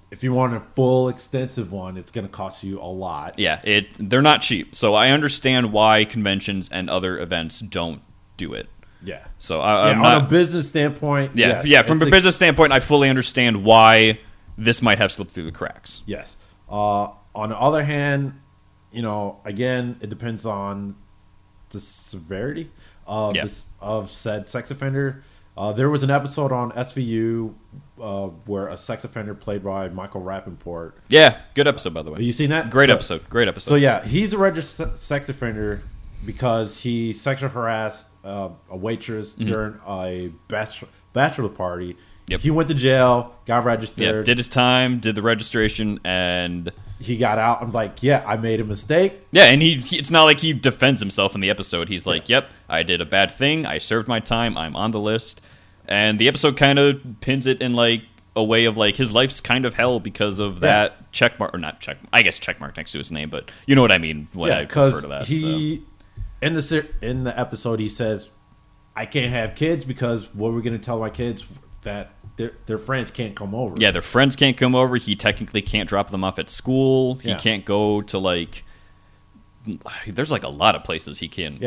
If you want a full extensive one, it's going to cost you a lot. Yeah, they're not cheap. So I understand why conventions and other events don't do it. Yeah. So on a business standpoint, yes, from a business standpoint, I fully understand why this might have slipped through the cracks. Yes. On the other hand, again, it depends on the severity of said sex offender. There was an episode on SVU where a sex offender played by Michael Rappaport. Yeah, good episode, by the way. Have you seen that? Great episode. So yeah, he's a registered sex offender because he sexually harassed a waitress during a bachelor party. Yep. He went to jail, got registered. Yep. Did his time, did the registration, and he got out. I'm like, yeah, I made a mistake. Yeah, and he it's not like he defends himself in the episode. He's like, yep, I did a bad thing. I served my time. I'm on the list. And the episode kind of pins it in like a way of like his life's kind of hell because of that check mark, or not check. I guess check mark next to his name, but you know what I mean. When I refer to that, in the episode he says, I can't have kids because what we're going to tell my kids that their friends can't come over. Yeah, their friends can't come over. He technically can't drop them off at school. He Yeah. can't go to like. There's like a lot of places he can't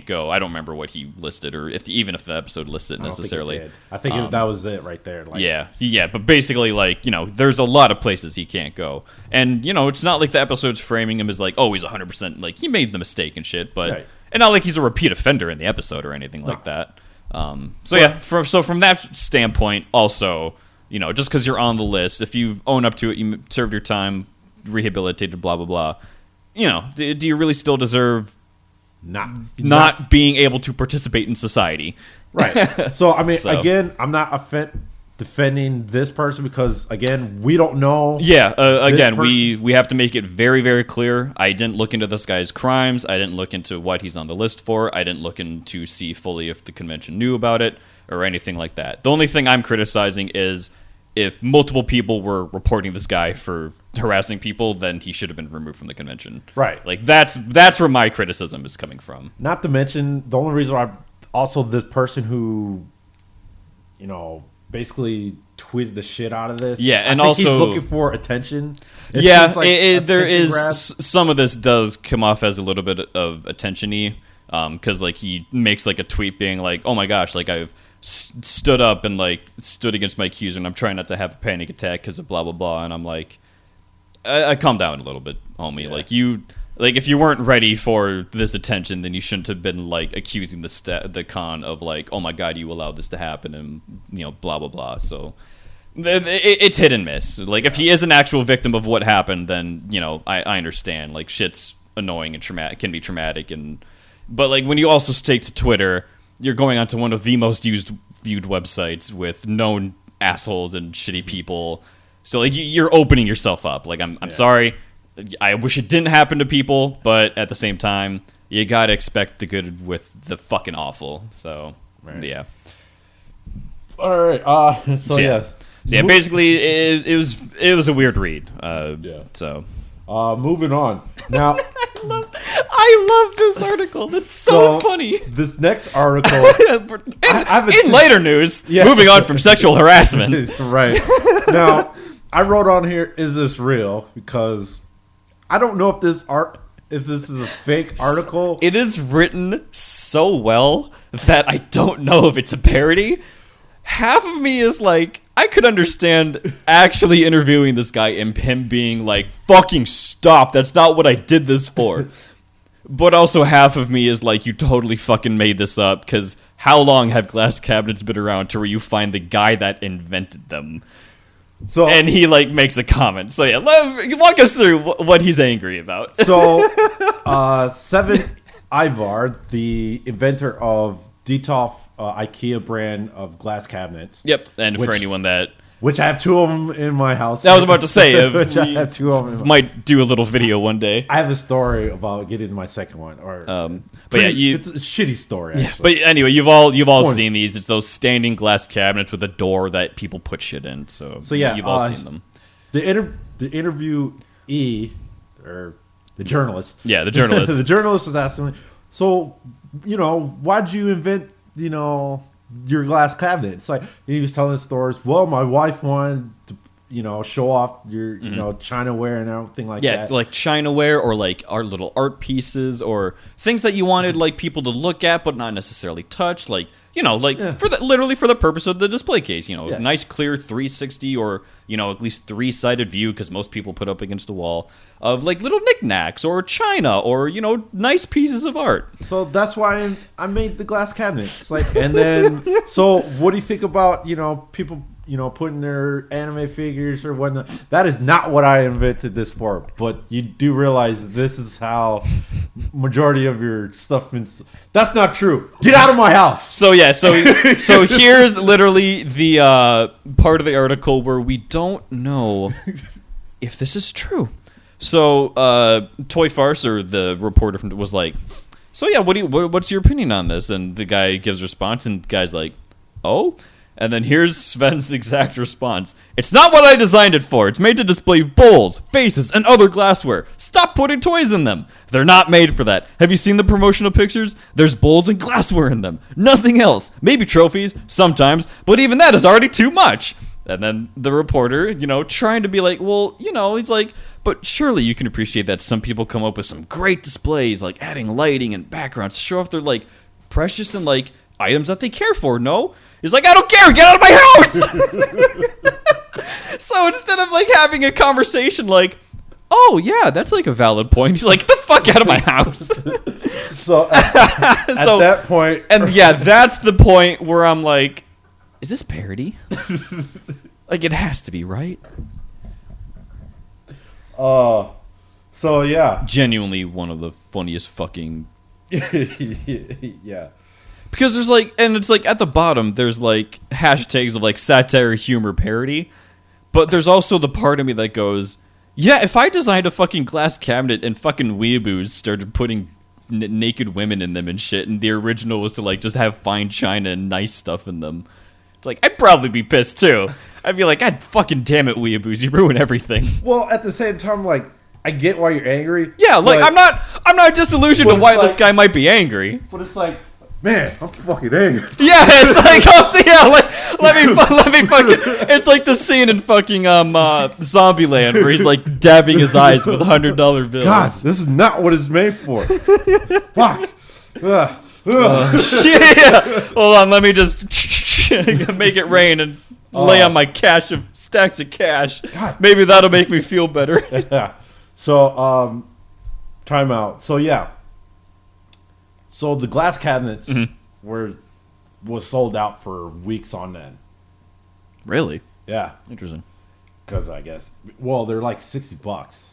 go. I don't remember what he listed, or even if the episode listed necessarily. I think that was it right there. Like, yeah. But basically, like there's a lot of places he can't go, and it's not like the episode's framing him as like, oh, he's 100% like he made the mistake and shit, but Right. and not like he's a repeat offender in the episode or anything like that. From that standpoint, also, just because you're on the list, if you own up to it, you served your time, rehabilitated, blah blah blah. Do you really still deserve not being able to participate in society? Right. So I mean, again, I'm not defending this person because again, we don't know. Yeah. Again, we have to make it very very clear. I didn't look into this guy's crimes. I didn't look into what he's on the list for. I didn't look into see fully if the convention knew about it or anything like that. The only thing I'm criticizing is if multiple people were reporting this guy for harassing people, then he should have been removed from the convention. Right. Like that's where my criticism is coming from. Not to mention the only reason also this person who, basically tweeted the shit out of this. Yeah, and I think also he's looking for attention. There is some of this does come off as a little bit of attention-y, because like he makes like a tweet being like, "Oh my gosh, like I've stood up and like stood against my accuser, and I'm trying not to have a panic attack because of blah blah blah," and I'm like, I calm down a little bit, homie. Yeah. Like if you weren't ready for this attention, then you shouldn't have been like accusing the con of like, oh my god, you allowed this to happen, and blah blah blah. So it's hit and miss. Like if he is an actual victim of what happened, then I understand. Like shit's annoying and traumatic, can be traumatic, but like when you also take to Twitter, you're going onto one of the most viewed websites with known assholes and shitty people. So like you're opening yourself up. Like I'm sorry. I wish it didn't happen to people, but at the same time, you gotta expect the good with the fucking awful. So yeah. All right. So basically, it was a weird read. So moving on now. I love this article. That's so funny. This next article, in later news, moving on from sexual harassment. Right. Now, I wrote on here, is this real? Because I don't know if this is a fake article. It is written so well that I don't know if it's a parody. Half of me is like, I could understand actually interviewing this guy and him being like, fucking stop, that's not what I did this for. But also half of me is like, you totally fucking made this up, because how long have glass cabinets been around to where you find the guy that invented them? So, and he like makes a comment. So yeah, walk us through what he's angry about. So, Seven Ivar, the inventor of Detolf IKEA brand of glass cabinets. Yep, and for anyone that... Which I have 2 of them in my house. I was about to say, which I have 2 of them. Might do a little video one day. I have a story about getting my second one, but yeah, it's a shitty story. Yeah, but anyway, you've all seen these. It's those standing glass cabinets with a door that people put shit in. So yeah, you've all seen them. The interviewee, or the journalist. Yeah, the journalist. The journalist was asking me, so why'd you invent your glass cabinet? It's like, he was telling stories. Well, my wife wanted to, show off your, Chinaware and everything like that. Yeah, like Chinaware, or like our little art pieces, or things that you wanted like people to look at but not necessarily touch. Like, literally for the purpose of the display case. Nice clear 360 or at least 3-sided view, because most people put up against the wall, of like little knickknacks or china or nice pieces of art. So that's why I made the glass cabinet. It's like, and then so what do you think about people putting their anime figures or whatnot? That is not what I invented this for. But you do realize this is how majority of your stuff is. That's not true. Get out of my house. So yeah, so here's literally the part of the article where we don't know if this is true. So Toy Farce, or the reporter was like, so yeah, what's your opinion on this? And the guy gives a response, and the guy's like, oh. And then here's Sven's exact response. It's not what I designed it for. It's made to display bowls, vases, and other glassware. Stop putting toys in them. They're not made for that. Have you seen the promotional pictures? There's bowls and glassware in them. Nothing else. Maybe trophies, sometimes, but even that is already too much. And then the reporter, trying to be like, well, he's like, but surely you can appreciate that some people come up with some great displays, like adding lighting and backgrounds to show off their, like, precious and, like, items that they care for, no? He's like, I don't care, get out of my house! So instead of, like, having a conversation like, oh, yeah, that's, like, a valid point, he's like, get the fuck out of my house! So at that point... And, yeah, that's the point where I'm like, is this parody? Like, it has to be, right? So, yeah. Genuinely one of the funniest fucking... Yeah. Because there's like, and it's like at the bottom, there's like hashtags of like satire, humor, parody. But there's also the part of me that goes, yeah, if I designed a fucking glass cabinet and fucking weeaboos started putting naked women in them and shit, and the original was to like just have fine china and nice stuff in them, it's like, I'd probably be pissed too. I'd be like, God fucking damn it, weeaboos, you ruin everything. Well, at the same time, like, I get why you're angry. Yeah, like, I'm not disillusioned to why this guy might be angry. But it's like, man, I'm fucking angry. Yeah, it's like, oh, so yeah, like, let me fucking. It's like the scene in fucking Zombieland where he's like dabbing his eyes with $100 bills. God, this is not what it's made for. Fuck. Yeah. Hold on, let me just make it rain and lay on my cache of stacks of cash. God. Maybe that'll make me feel better. Yeah. So, time out. So yeah. So the glass cabinets was sold out for weeks on end. Really? Yeah. Interesting. Because I guess, well, they're like $60.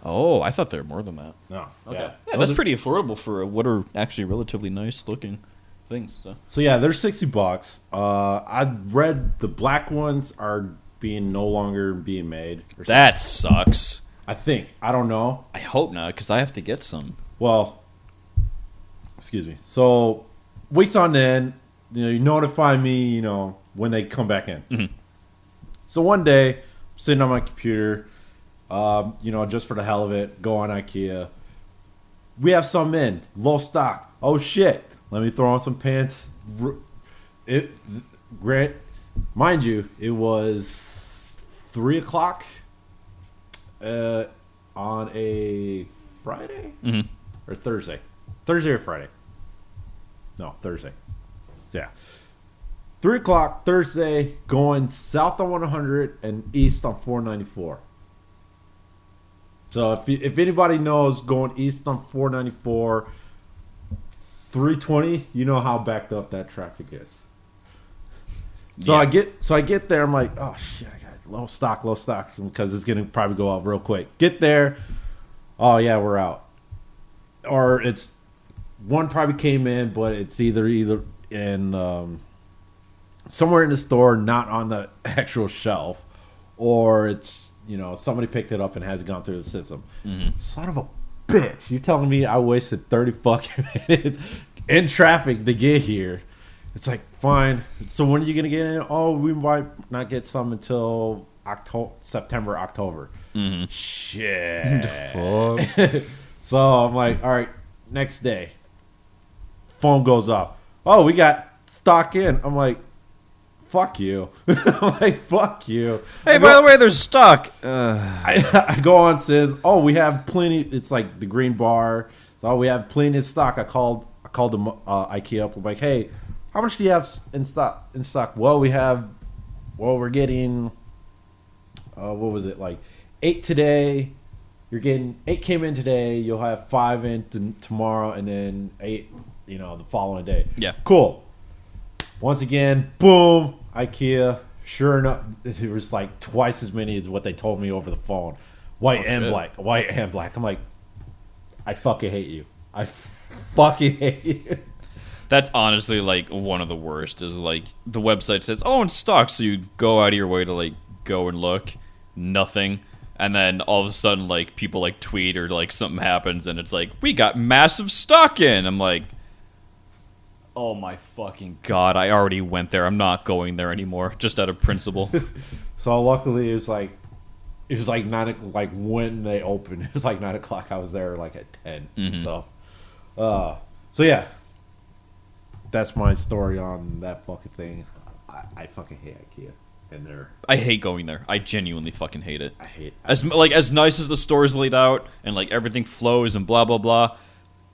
Oh, I thought they were more than that. No. Okay. Yeah, that's pretty affordable for what are actually relatively nice looking things. So yeah, they're $60. I read the black ones are no longer being made. That sucks. I think. I don't know. I hope not, because I have to get some. Well, excuse me. So, weeks on end, you notify me, when they come back in. Mm-hmm. So one day, I'm sitting on my computer, just for the hell of it, go on IKEA. We have some in, low stock. Oh shit! Let me throw on some pants. Mind you, it was 3:00 on a Friday or Thursday or Friday. No, Thursday. Yeah. 3 o'clock Thursday, going south on 100 and east on 494. So if anybody knows going east on 494, 320, you know how backed up that traffic is. So I get there. I'm like, oh shit, I got low stock, because it's gonna probably go out real quick. Get there, oh yeah, we're out. Or it's one probably came in, but it's either in somewhere in the store, not on the actual shelf, or it's somebody picked it up and hasn't gone through the system. Mm-hmm. Son of a bitch! You telling me I wasted 30 fucking minutes in traffic to get here? It's like, fine. So when are you going to get in? Oh, we might not get some until September, October. Mm-hmm. Shit. So I'm like, all right, next day. Phone goes off. Oh, we got stock in. I'm like, fuck you. I'm like, fuck you. Hey, by the way, there's stock. I go on and says, oh, we have plenty. It's like the green bar. Oh, we have plenty of stock. I called them IKEA up. I'm like, hey, how much do you have in stock? Well, we're getting, what was it, like 8 today. You're getting 8 came in today. You'll have 5 in tomorrow, and then 8, the following day. Yeah. Cool. Once again, boom, IKEA. Sure enough, it was like twice as many as what they told me over the phone. White and black. I'm like, I fucking hate you. I fucking hate you. That's honestly like one of the worst. Is like the website says, "Oh, in stock," so you go out of your way to like go and look, nothing, and then all of a sudden like people like tweet or like something happens and it's like, "We got massive stock in." I'm like, oh my fucking god! I already went there. I'm not going there anymore, just out of principle. So luckily it was like 9, like when they opened. It was like 9 o'clock. I was there like at 10. Mm-hmm. So yeah. That's my story on that fucking thing. I fucking hate IKEA, and I hate going there. I genuinely fucking hate it. I hate as nice as the store is laid out and like everything flows and blah blah blah.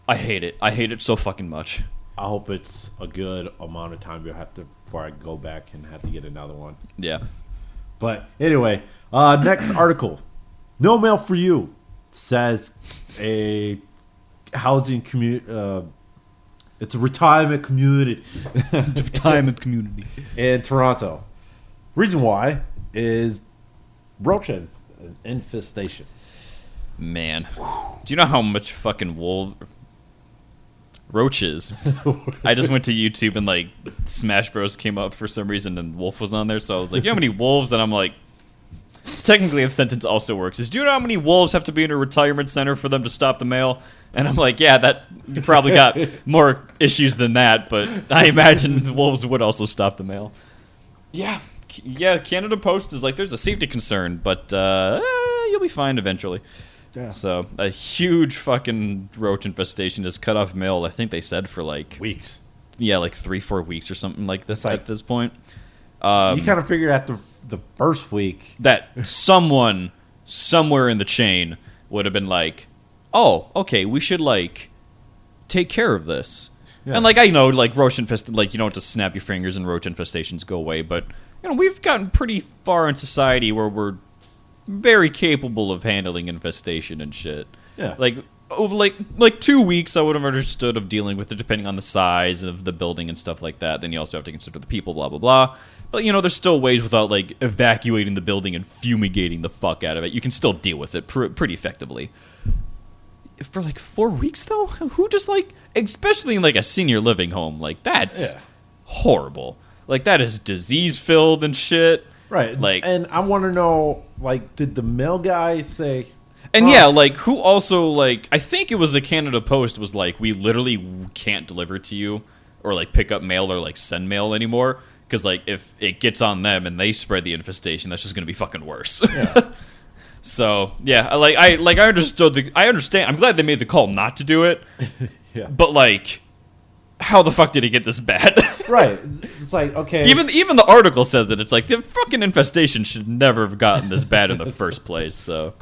I hate it. I hate it so fucking much. I hope it's a good amount of time before I go back and have to get another one. Yeah. But anyway, next article. No mail for you, says a housing community. It's a retirement community. In Toronto. Reason why is roach infestation. Man. Do you know how much fucking roaches? I just went to YouTube and like Smash Bros came up for some reason and Wolf was on there, so I was like, you know how many wolves? And I'm like, technically the sentence also works. Do you know how many wolves have to be in a retirement center for them to stop the mail? And I'm like, yeah, that you probably got more issues than that, but I imagine the wolves would also stop the mail. Yeah, Canada Post is like, there's a safety concern, but you'll be fine eventually. Yeah. So a huge fucking roach infestation has cut off mail. I think they said for like weeks. Yeah, like 3-4 weeks or something like this at this point. You kind of figured after the first week that someone somewhere in the chain would have been like, oh, okay, we should like take care of this. Yeah. And like I know, like roach infestation, like you don't have to snap your fingers and roach infestations go away, but we've gotten pretty far in society where we're very capable of handling infestation and shit. Yeah, like over like 2 weeks, I would have understood of dealing with it, depending on the size of the building and stuff like that. Then you also have to consider the people, blah blah blah. But there's still ways without like evacuating the building and fumigating the fuck out of it. You can still deal with it pretty effectively. For like 4 weeks though, who just like, especially in like a senior living home, like that's horrible. Like that is disease filled and shit. Right. Like, and I want to know, like, did the mail guy say? And yeah, like who also like, I think it was the Canada Post was like, we literally can't deliver to you or like pick up mail or like send mail anymore because like if it gets on them and they spread the infestation, that's just gonna be fucking worse. Yeah. So yeah, I understood I understand. I'm glad they made the call not to do it. Yeah. But like, how the fuck did it get this bad? Right. It's like, okay. Even the article says it. It's like the fucking infestation should never have gotten this bad in the first place. So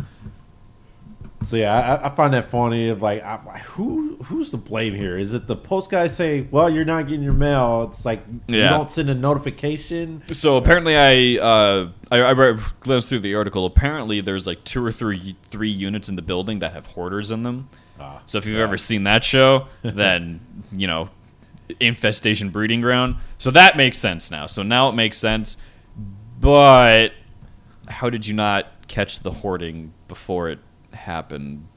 So yeah, I find that funny. Of like, who's to blame here? Is it the post guy saying, "Well, you're not getting your mail"? It's like you don't send a notification. So apparently, I glanced through the article. Apparently, there's like 2 or 3 units in the building that have hoarders in them. So if you've ever seen that show, then infestation breeding ground. So that makes sense now. So now it makes sense. But how did you not catch the hoarding before it happened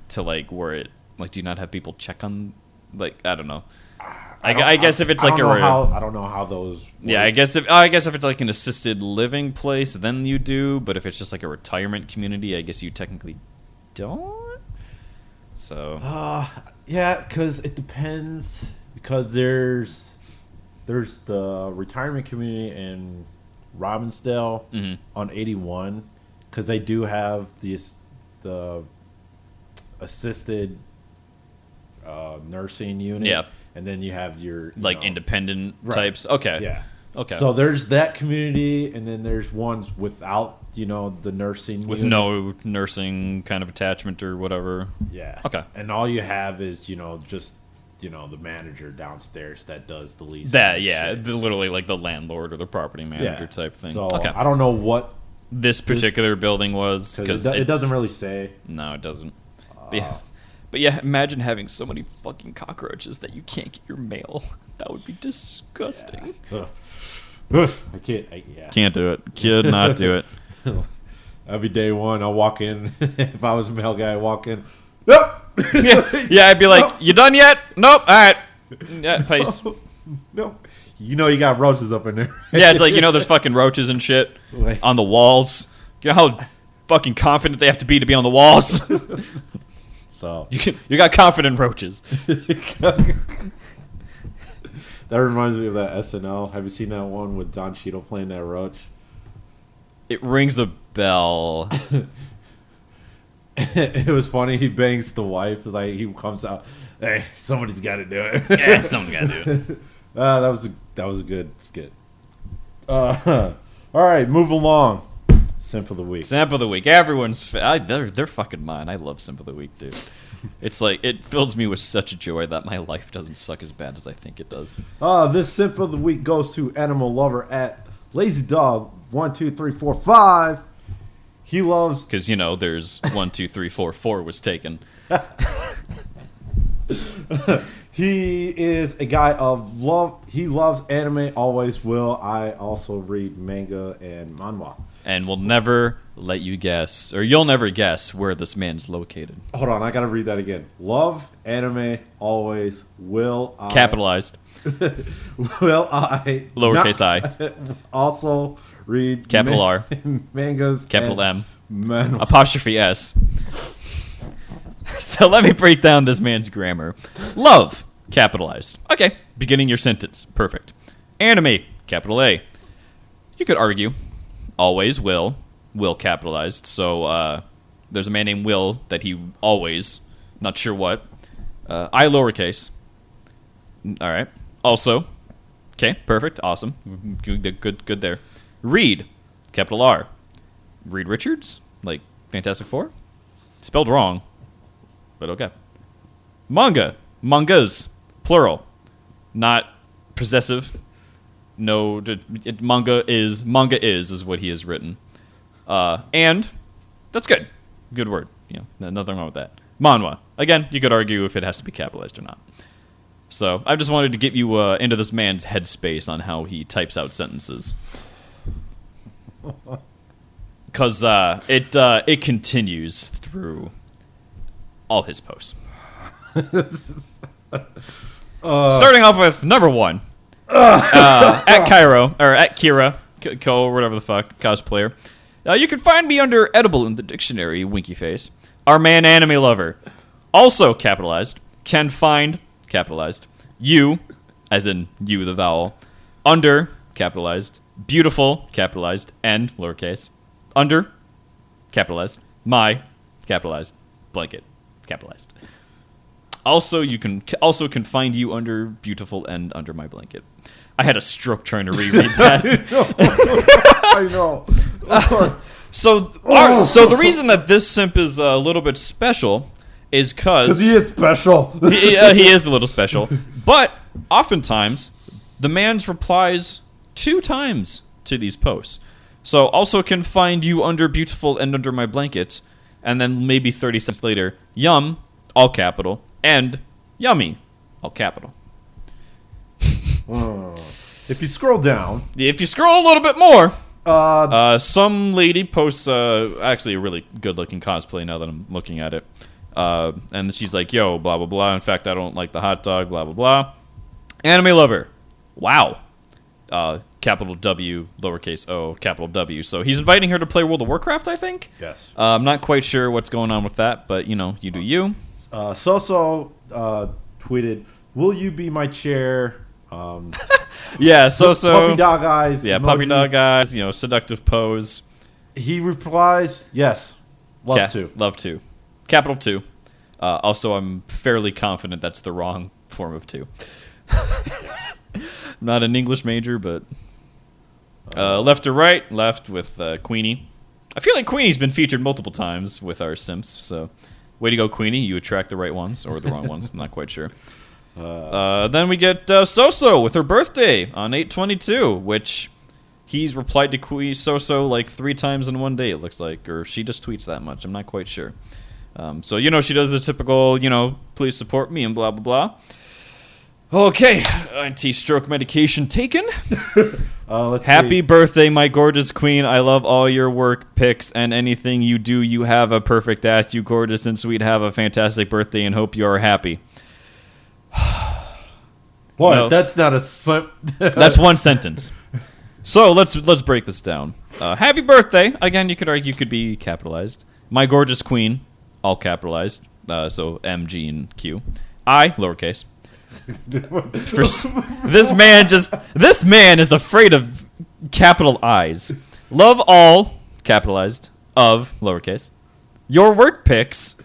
to like where it like do you not have people check on like I don't know. I guess if it's like I don't know how those work. I guess if it's like an assisted living place then you do, but if it's just like a retirement community I guess you technically don't. So yeah, because it depends, because there's the retirement community in Robbinsdale on 81, because they do have the assisted nursing unit, and then you have your independent types. Okay, So there's that community, and then there's ones without the nursing with unit. no nursing kind of attachment or whatever. Yeah. Okay. And all you have is just the manager downstairs that does the lease. Literally like the landlord or the property manager type thing. So okay. I don't know what this particular building was, because it doesn't really say. No, it doesn't. But yeah, imagine having so many fucking cockroaches that you can't get your mail. That would be disgusting. Yeah. I can't. Can't do it. Could not do it. Every day one, I'll walk in. If I was a mail guy, I'd walk in. Nope. I'd be like, "You done yet? Nope. All right. Yeah, peace." Nope. You got roaches up in there. Yeah, it's like there's fucking roaches and shit on the walls. You know how fucking confident they have to be on the walls. So you got confident roaches. That reminds me of that SNL. Have you seen that one with Don Cheadle playing that roach? It rings a bell. It was funny. He bangs the wife. Like he comes out. Hey, somebody's got to do it. Yeah, someone's got to do it. That was a good skit. All right, move along. Simp of the week. Simp of the week. Everyone's they're fucking mine. I love Simp of the week, dude. It's like it fills me with such joy that my life doesn't suck as bad as I think it does. This Simp of the week goes to Animal Lover at Lazy Dog 12345. He loves because there's 1 2 3 4 4 was taken. He is a guy of love. He loves anime, always will. I also read manga and manhwa. And we'll never let you guess, or you'll never guess where this man's located. Hold on, I gotta read that again. Love anime, always will. I Capitalized. Will I lowercase I also read capital R mangas capital M manhwa. apostrophe S. So let me break down this man's grammar. Love, capitalized. Okay, beginning your sentence. Perfect. Anime, capital A. You could argue. Always, will capitalized. So there's a man named Will that he always, not sure what. I lowercase. All right. Also, okay, perfect, awesome. Good there. Reed, capital R. Reed Richards, like Fantastic Four? Spelled wrong. But okay. Manga. Mangas. Plural. Not possessive. No, manga is what he has written. And that's good. Good word. Nothing wrong with that. Manhwa. Again, you could argue if it has to be capitalized or not. So I just wanted to get you into this man's headspace on how he types out sentences. Because it continues through all his posts. Starting off with number 1. At Cairo, or at Kira, Ko, or whatever the fuck, cosplayer. You can find me under edible in the dictionary, winky face. Our man anime lover. Also capitalized. Can find, capitalized. You, as in you, the vowel. Under, capitalized. Beautiful, capitalized. And, lowercase. Under, capitalized. My, capitalized. Blanket, capitalized. Also, you can find you under beautiful and under my blanket. I had a stroke trying to reread that. I know. So the reason that this simp is a little bit special is because he is special. he is a little special. But oftentimes, the man's replies 2 times to these posts. So also can find you under beautiful and under my blanket, and then maybe 30 seconds later, yum, all capital, and yummy, all capital. If you scroll down, If you scroll a little bit more, some lady posts actually a really good-looking cosplay now that I'm looking at it. And she's like, yo, blah, blah, blah. In fact, I don't like the hot dog, blah, blah, blah. Anime lover. Wow. Capital W, lowercase o, capital W. So he's inviting her to play World of Warcraft, I think? yes. I'm not quite sure what's going on with that, but, you do you. So tweeted, "Will you be my chair?" Yeah, Puppy dog eyes. Yeah, emoji. puppy dog eyes, seductive pose. He replies, "Yes, love to." Love to. Capital 2. Also, I'm fairly confident that's the wrong form of 2. I'm not an English major, but left to right, left with Queenie. I feel like Queenie's been featured multiple times with our Simps, so way to go, Queenie. You attract the right ones, or the wrong ones. I'm not quite sure. Then we get Soso with her birthday on 8/22, which he's replied to Soso like 3 times in one day, it looks like. Or she just tweets that much. I'm not quite sure. So, she does the typical, please support me and blah, blah, blah. Okay, anti-stroke medication taken. Happy birthday, my gorgeous queen. I love all your work, pics, and anything you do. You have a perfect ass. You gorgeous and sweet. Have a fantastic birthday and hope you are happy. Boy, No. that's not a... That's one sentence. So let's break this down. Happy birthday. Again, you could argue could be capitalized. My gorgeous queen, all capitalized. So M, G, and Q. I, lowercase. This man is afraid of capital I's. Love all, capitalized, of, lowercase. Your work pics.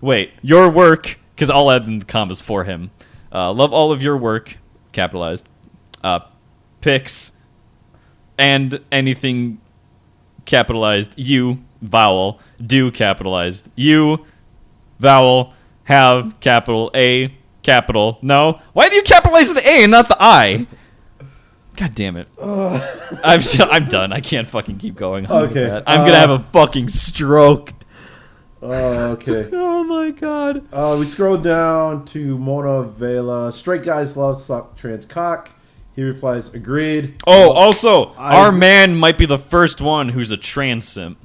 Wait, your work, because I'll add in the commas for him. Love all of your work, capitalized. Pics, and anything capitalized. You, vowel. Do, capitalized. You, vowel. Have, capital A, capital. No. Why do you capitalize the A and not the I? God damn it. I'm done. I can't fucking keep going on with that. I'm going to have a fucking stroke. Oh, okay. Oh my god. We scroll down to Mona Vela. Straight guys love suck trans cock. He replies, agreed. Oh, also, our man might be the first one who's a trans simp.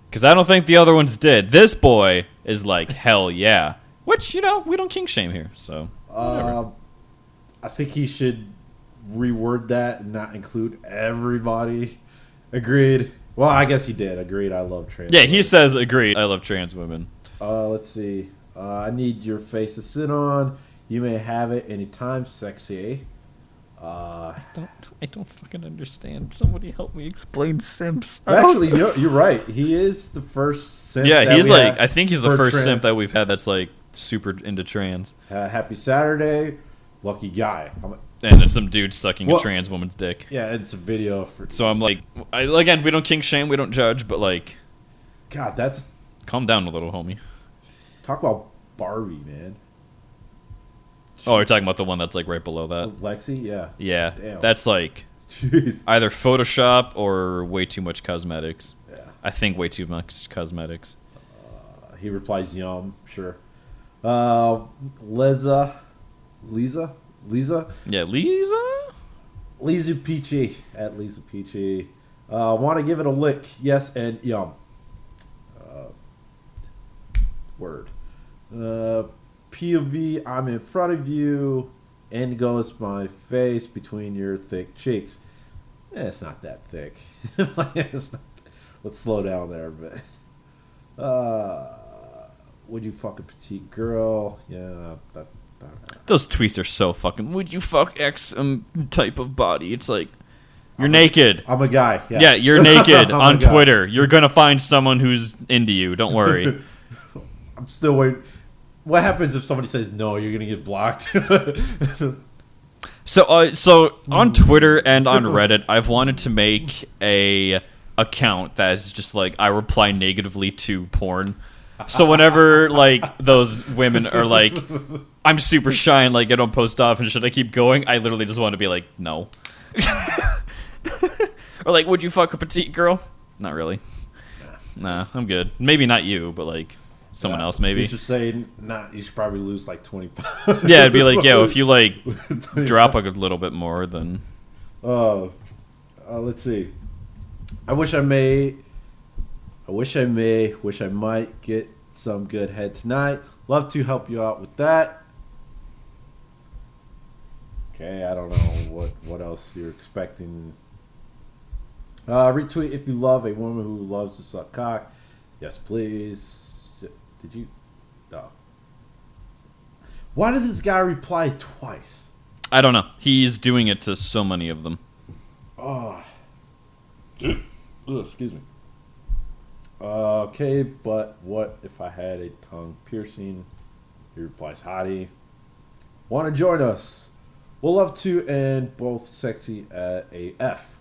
Because I don't think the other ones did. This boy is like, hell yeah. Which, we don't kink shame here, so whatever. I think he should reword that and not include everybody. Agreed. Well, I guess he did. Agreed, I love trans Yeah, women. he says, agreed, I love trans women. Let's see. I need your face to sit on. You may have it anytime, sexy. I don't fucking understand. Somebody help me explain simps. Actually, you're right. He is the first simp. Yeah, that he's we like, have I think he's the for first trans. simp that we've had that's like super into trans. Happy Saturday, lucky guy. And then some dude sucking Well- a trans woman's dick. Yeah, it's a video for. So I'm like, again, we don't kink shame, we don't judge, but like, God, that's calm down a little, homie. talk about Barbie, man. Oh, you're talking about the one that's like right below that? Lexi, yeah. Yeah, Damn. that's like Jeez. either Photoshop or way too much cosmetics. Yeah. I think way too much cosmetics. He replies, "Yum, sure." Lisa. Yeah, Lisa? Lisa Peachy at Lisa Peachy. Want to give it a lick? Yes, and yum. Word. POV, I'm in front of you, and goes my face between your thick cheeks. It's not that thick. Let's slow down there a bit. Would you fuck a petite girl? Yeah. Those tweets are so fucking. Would you fuck X type of body? It's like, you're naked. I'm a guy. Yeah, you're naked I'm on a guy. Twitter. You're gonna find someone who's into you. Don't worry. I'm still waiting. What happens if somebody says no? You're gonna get blocked. So on Twitter and on Reddit, I've wanted to make a account that is just like I reply negatively to porn. So whenever like those women are like, I'm super shy and like I don't post off and should I keep going? I literally just want to be like, no. Or like, would you fuck a petite girl? Not really. Nah, I'm good. Maybe not you, but like someone else maybe. You should say not. You should probably lose like 20 pounds. Yeah, it'd be like, yeah, if you like drop like a little bit more, then. Let's see. I wish I might get some good head tonight. Love to help you out with that. Okay, I don't know what else you're expecting. Retweet if you love a woman who loves to suck cock. Yes, please. Did you? Oh. Why does this guy reply twice? I don't know. He's doing it to so many of them. Oh. Excuse me. Okay, but what if I had a tongue piercing? He replies, hottie. Want to join us? We'll love to, and both sexy at AF.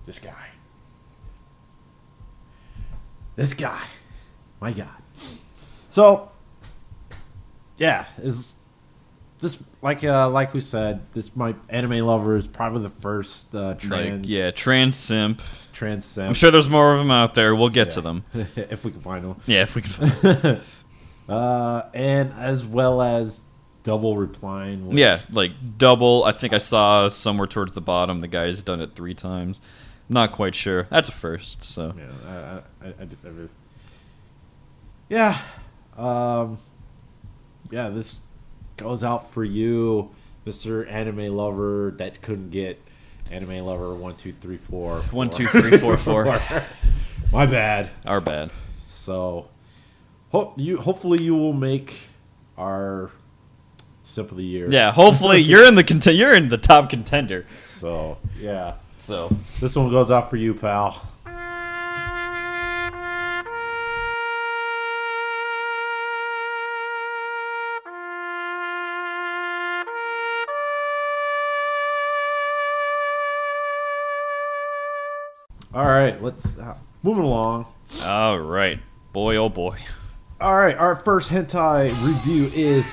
This guy. My God. So, yeah, is this like we said? This my anime lover is probably the first trans. Trans simp. Trans simp. I'm sure there's more of them out there. We'll get to them if we can find them. Yeah, if we can find them. And as well as double replying. Yeah, like double. I think I saw somewhere towards the bottom the guy's done it 3 times. Not quite sure. That's a first. So yeah, yeah. This goes out for you, Mr. Anime Lover that couldn't get Anime Lover 1 2 3 4 1 2 3 4 4. My bad. Our bad. So, hopefully you will make our simp of the year. Yeah, hopefully you're in the top contender. So yeah. So this one goes out for you, pal. All right, let's moving along. All right, boy, oh boy. All right, our first hentai review is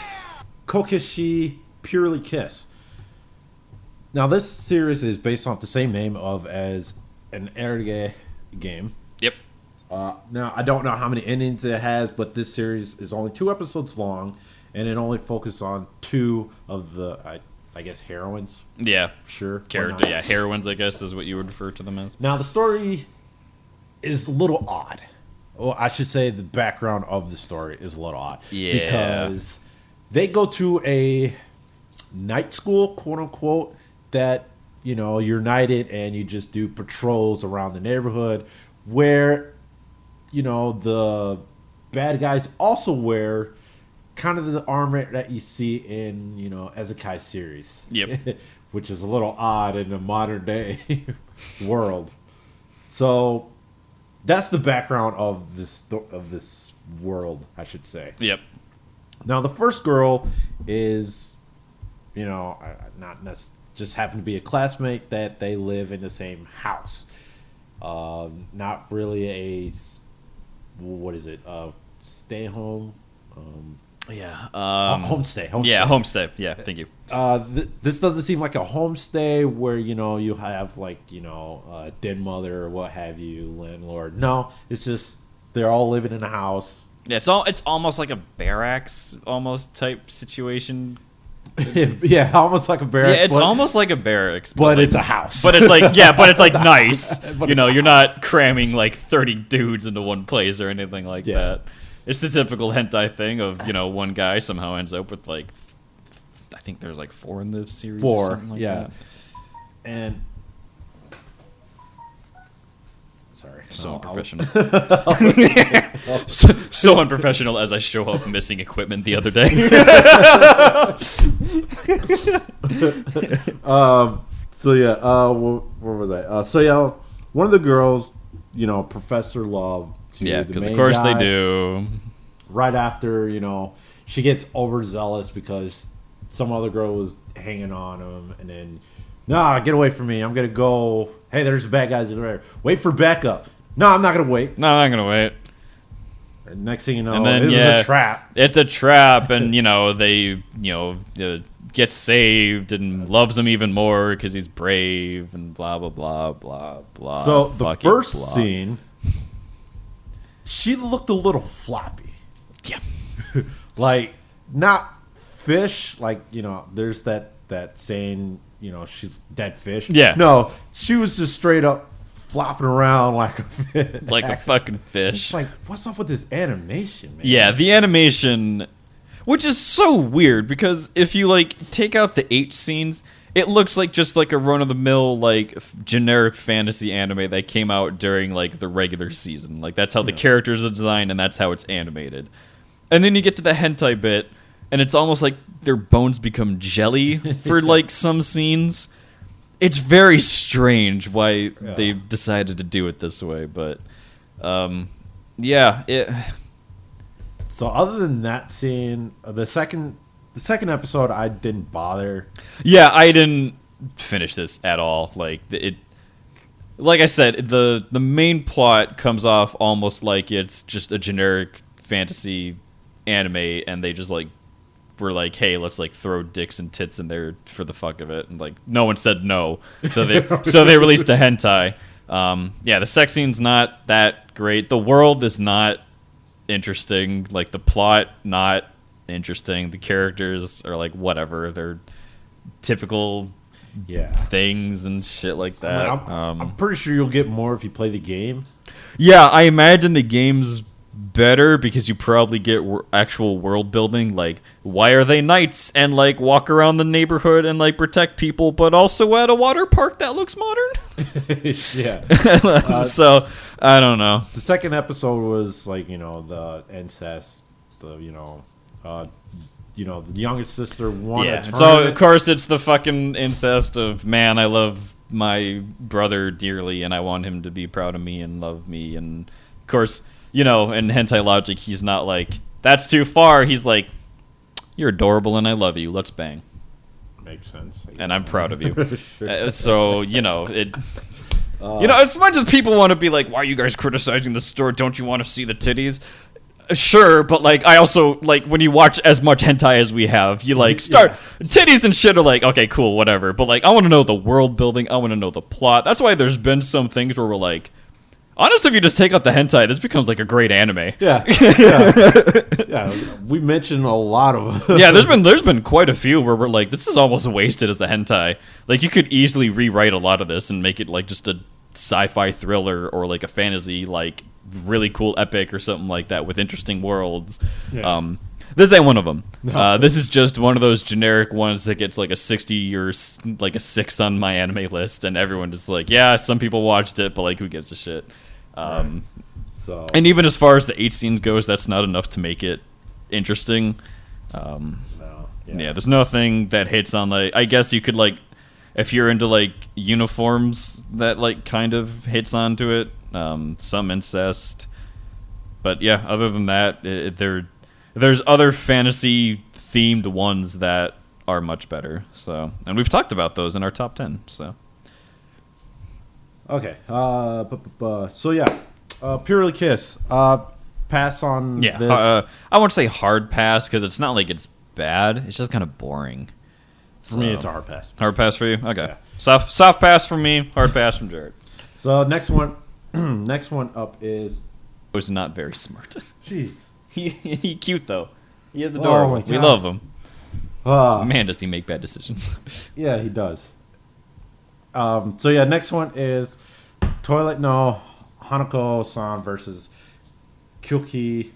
Koikishi Purely Kiss. Now, this series is based off the same name as an erge game. Yep. Now, I don't know how many endings it has, but this series is only 2 episodes long, and it only focuses on 2 of the, I guess, heroines. Yeah. Sure. Character, yeah, heroines, I guess, is what you would refer to them as. Now, the story is a little odd. Well, I should say the background of the story is a little odd. Yeah. Because they go to a night school, quote unquote, that, you know, you're united and you just do patrols around the neighborhood where, you know, the bad guys also wear kind of the armor that you see in, you know, Ezekai's series. Yep. Which is a little odd in the modern day world. So that's the background of this world, I should say. Yep. Now, the first girl is, you know, just happen to be a classmate that they live in the same house. Not really a, what is it? Stay home. Yeah. Homestay. Yeah, homestay. Yeah, thank you. This doesn't seem like a homestay where, you know, you have like, you know, dead mother or what have you, landlord. No, it's just they're all living in a house. Yeah, it's almost like a barracks almost type situation. Yeah, almost like a barracks. Yeah, it's almost like a barracks, but like, it's a house. But it's like but it's like nice. But you know, you're not cramming like 30 dudes into one place or anything like that. It's the typical hentai thing of, you know, one guy somehow ends up with like, I think there's like 4 in the series. 4, or something like that. And sorry, so unprofessional. so unprofessional as I show up missing equipment the other day. So yeah, where was I? So yeah, one of the girls, you know, Professor Love. Yeah, because of course they do. Right after, you know, she gets overzealous because some other girl was hanging on him, and then Nah, get away from me. I'm gonna go. Hey, there's bad guys in there. Wait for backup. No, I'm not gonna wait. No, I'm not gonna wait. And next thing you know, And then, it was a trap. It's a trap, and they get saved and loves him even more because he's brave and blah blah blah blah blah. So the first scene, she looked a little floppy. Yeah. Like, not fish. Like, there's that saying, she's dead fish. Yeah. No, she was just straight up flopping around like a fish. Like a fucking fish. It's like, what's up with this animation, man? Yeah, the animation, which is so weird because if you take out the H scenes, it looks like just like a run-of-the-mill generic fantasy anime that came out during the regular season. Like that's how the characters are designed and that's how it's animated. And then you get to the hentai bit, and it's almost like their bones become jelly for some scenes. It's very strange why they decided to do it this way, but So other than that scene, the second episode, I didn't bother. Yeah, I didn't finish this at all. Like I said, the main plot comes off almost like it's just a generic fantasy anime, and they just were like, hey, let's throw dicks and tits in there for the fuck of it, and no one said no, so they released a hentai. The sex scene's not that great. The world is not interesting. The plot not interesting. The characters are whatever. They're typical things and shit like that. I'm pretty sure you'll get more if you play the game. Yeah, I imagine the game's better because you probably get actual world building. Why are they knights and walk around the neighborhood and protect people, but also at a water park that looks modern? Yeah. So I don't know. The second episode was the incest, the youngest sister won a tournament. So of course it's the fucking incest of, man, I love my brother dearly and I want him to be proud of me and love me, and of course, in hentai logic, he's not that's too far. He's you're adorable and I love you. Let's bang. Makes sense. And I'm proud of you. Sure. So, as much as people want to be why are you guys criticizing the store? Don't you want to see the titties? Sure, but I also when you watch as much hentai as we have, you start titties and shit are okay, cool, whatever. But I want to know the world building. I want to know the plot. That's why there's been some things where we're honestly, if you just take out the hentai, this becomes a great anime. Yeah. We mentioned a lot of them. Yeah, there's been quite a few where we're this is almost wasted as a hentai. You could easily rewrite a lot of this and make it just a sci-fi thriller or a fantasy really cool epic or something like that with interesting worlds. Yeah. This ain't one of them. No. This is just one of those generic ones that gets a 60 or a 6 on my anime list, and everyone just yeah, some people watched it, but who gives a shit? Right. So, and even as far as the H scenes goes, that's not enough to make it interesting. No. Yeah, there's nothing that hits on I guess you could if you're into uniforms, that kind of hits onto it. Some incest, but yeah, other than that, there's other fantasy themed ones that are much better. So, and we've talked about those in our top 10. So, okay. So yeah, Purely Kiss. Pass on. Yeah, this. I won't say hard pass because it's not it's bad. It's just kind of boring. For me, it's a hard pass. Hard pass for you? Okay. Yeah. Soft pass from me. Hard pass from Jared. So next one up is. Was not very smart. Jeez. He cute though. He is adorable. We love him. Man, does he make bad decisions. Yeah, he does. So yeah, next one is Toilet No Hanako-san versus Kukkyou.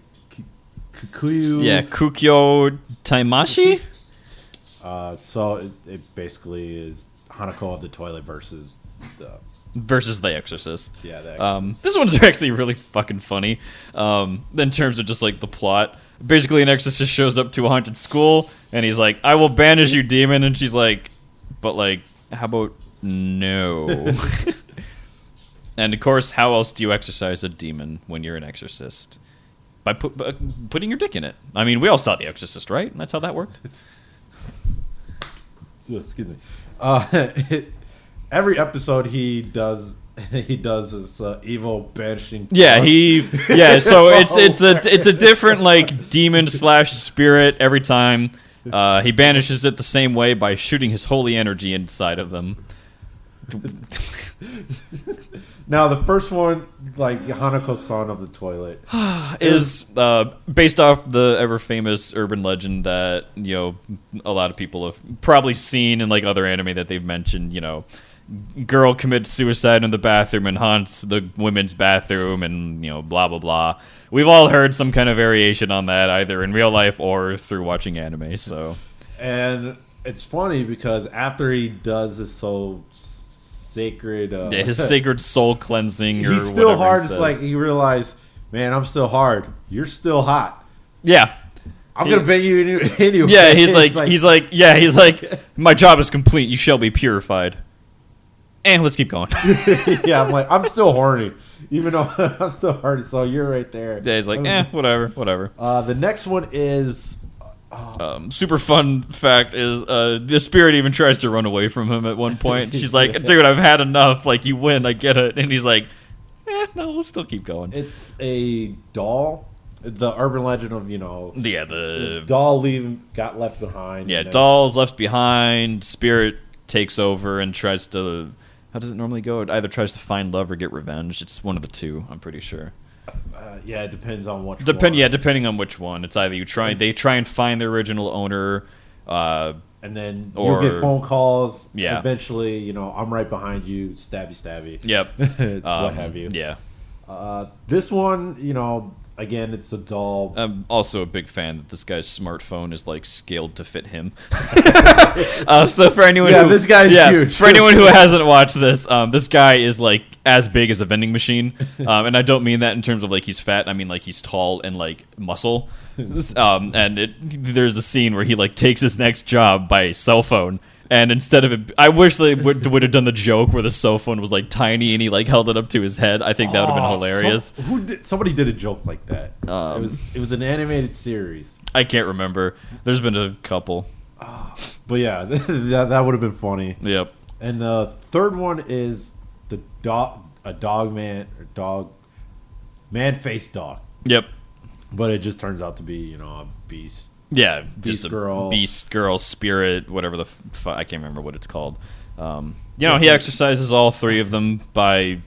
Yeah, Kukkyou Taimashi. So it basically is Hanako of the Toilet versus the Exorcist. Yeah, the Exorcist. This one's actually really fucking funny. In terms of just the plot. Basically, an exorcist shows up to a haunted school, and he's like, "I will banish you, demon." And she's like, "But how about no?" And of course, how else do you exorcise a demon when you're an exorcist? By putting your dick in it. I mean, we all saw The Exorcist, right? That's how that worked. Excuse me. every episode he does this evil banishing. Yeah, so it's a different like demon / spirit every time. He banishes it the same way by shooting his holy energy inside of them. Now the first one, like Hanako-san of the toilet, is based off the ever famous urban legend that a lot of people have probably seen in like other anime that they've mentioned. Girl commits suicide in the bathroom and haunts the women's bathroom, and blah blah blah. We've all heard some kind of variation on that, either in real life or through watching anime. So, and it's funny because after he does this so sacred, his sacred soul cleansing, he's still hard. It's like he realized, man, I'm still hard. You're still hot. Yeah. I'm gonna bang you anyway. Yeah, he's like, my job is complete. You shall be purified. And let's keep going. Yeah, I'm like, I'm still horny, even though I'm still horny. So you're right there. Yeah, he's like, whatever. The next one is super fun fact is the spirit even tries to run away from him at one point. She's like, dude, I've had enough. Like, you win, I get it. And he's like, no, we'll still keep going. It's a doll. The urban legend of the doll got left behind. Yeah, doll's left behind. Spirit takes over and tries to. How does it normally go? It either tries to find love or get revenge. It's one of the two, I'm pretty sure. Yeah, it depends on which one. Yeah, depending on which one. It's either they try and find the original owner, and then you'll get phone calls. Yeah. Eventually, I'm right behind you, stabby. Yep. What have you. Yeah. This one, again, it's a doll. I'm also a big fan that this guy's smartphone is like scaled to fit him. So for anyone, this guy's huge. For anyone who hasn't watched this, this guy is like as big as a vending machine, and I don't mean that in terms of like he's fat. I mean like he's tall and like muscle. And there's a scene where he like takes his next job by cell phone. And instead of it, I wish they would have done the joke where the cell phone was like tiny and he like held it up to his head. I think that would have been hilarious. Somebody did a joke like that. It was an animated series. I can't remember. There's been a couple. But yeah, that would have been funny. Yep. And the third one is the man-faced dog. Yep. But it just turns out to be a beast. Yeah, Beast just girl. a beast girl, spirit, whatever I can't remember what it's called. He exercises all three of them by.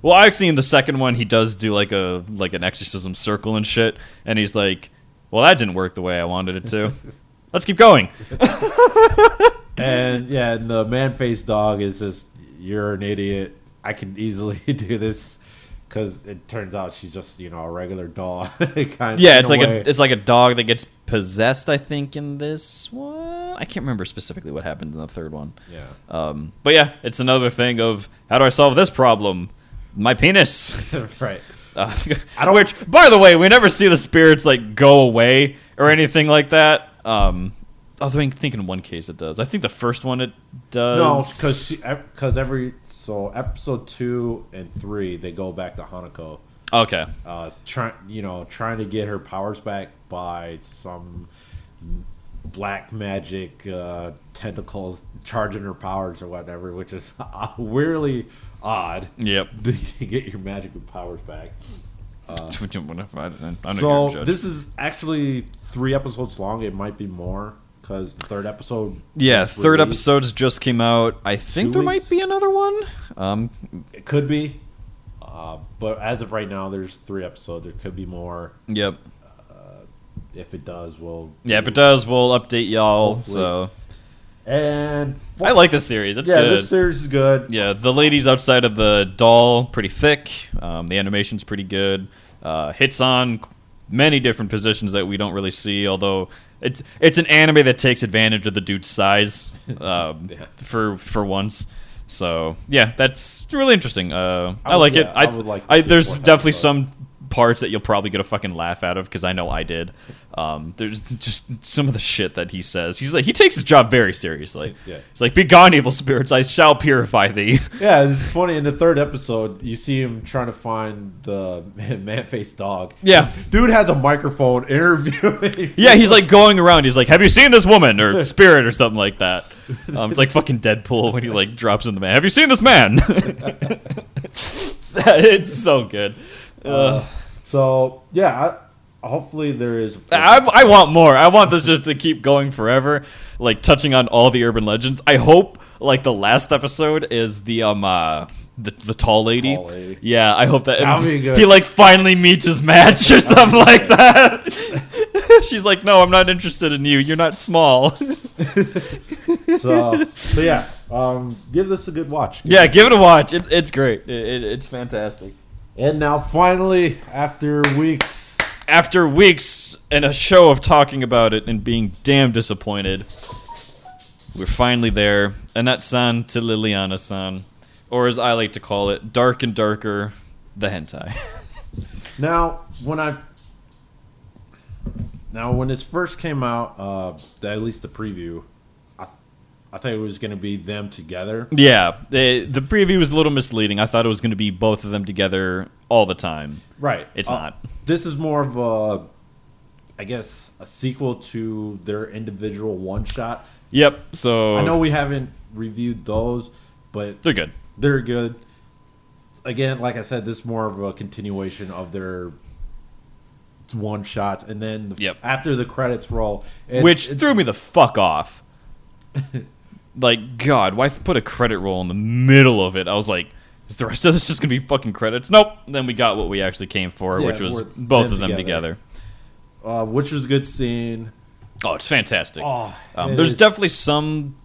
Well, actually, in the second one, he does do like an exorcism circle and shit, and he's like, "Well, that didn't work the way I wanted it to. Let's keep going." And the man-faced dog is just, you're an idiot. I can easily do this. Because it turns out she's just a regular doll. It's like a dog that gets possessed. I think in this one, I can't remember specifically what happens in the third one. Yeah. But yeah, it's another thing of how do I solve this problem? My penis. Right. Which, by the way, we never see the spirits like go away or anything like that. Although I think in one case it does. I think the first one it does. No, because episode 2 and 3 they go back to Hanako. Okay. Trying to get her powers back by some black magic tentacles charging her powers or whatever, which is weirdly odd. Yep. To get your magical powers back. So this is actually 3 episodes long. It might be more. Because the third episode, third episodes just came out. I think there might be another one. It could be, but as of right now, there's 3 episodes. There could be more. Yep. If it does, we'll update y'all. Hopefully. So, and I like this series. It's good. This series is good. Yeah, the ladies outside of the doll pretty thick. The animation's pretty good. Hits on many different positions that we don't really see, although. It's an anime that takes advantage of the dude's size for once. So yeah, that's really interesting. I like it. I would like there's definitely some parts that you'll probably get a fucking laugh out of because I know I did. There's just some of the shit that he says. He's like, he takes his job very seriously. Yeah. He's like, "Be gone, evil spirits! I shall purify thee." Yeah, it's funny. In the third episode, you see him trying to find the man-faced dog. Yeah, dude has a microphone interviewing. Yeah, he's like going around. He's like, "Have you seen this woman or spirit or something like that?" It's like fucking Deadpool when he like drops in the man. Have you seen this man? It's so good. So yeah, hopefully there is. I want more. I want this just to keep going forever, like touching on all the urban legends. I hope like the last episode is the tall lady. Tall lady. Yeah, I hope that That'll be good. he like finally meets his match or something like that. She's like, "No, I'm not interested in you. You're not small." So yeah, give this a good watch. Yeah, give it a watch. It's great. It's fantastic. And now finally, after weeks and a show of talking about it and being damn disappointed, we're finally there. Anette-san to Liliana-san, or as I like to call it, Dark and Darker, the hentai. Now, when this first came out, at least the preview, I thought it was going to be them together. Yeah, the preview was a little misleading. I thought it was going to be both of them together all the time. Right. It's not. This is more of a, I guess, a sequel to their individual one-shots. Yep, so... I know we haven't reviewed those, but... They're good. They're good. Again, like I said, this is more of a continuation of their one-shots. And then after the credits roll... Which threw me the fuck off. Like, God, why put a credit roll in the middle of it? I was like, is the rest of this just going to be fucking credits? Nope. Then we got what we actually came for, which was both of them together. Which was a good scene. Oh, it's fantastic. Oh, there's definitely some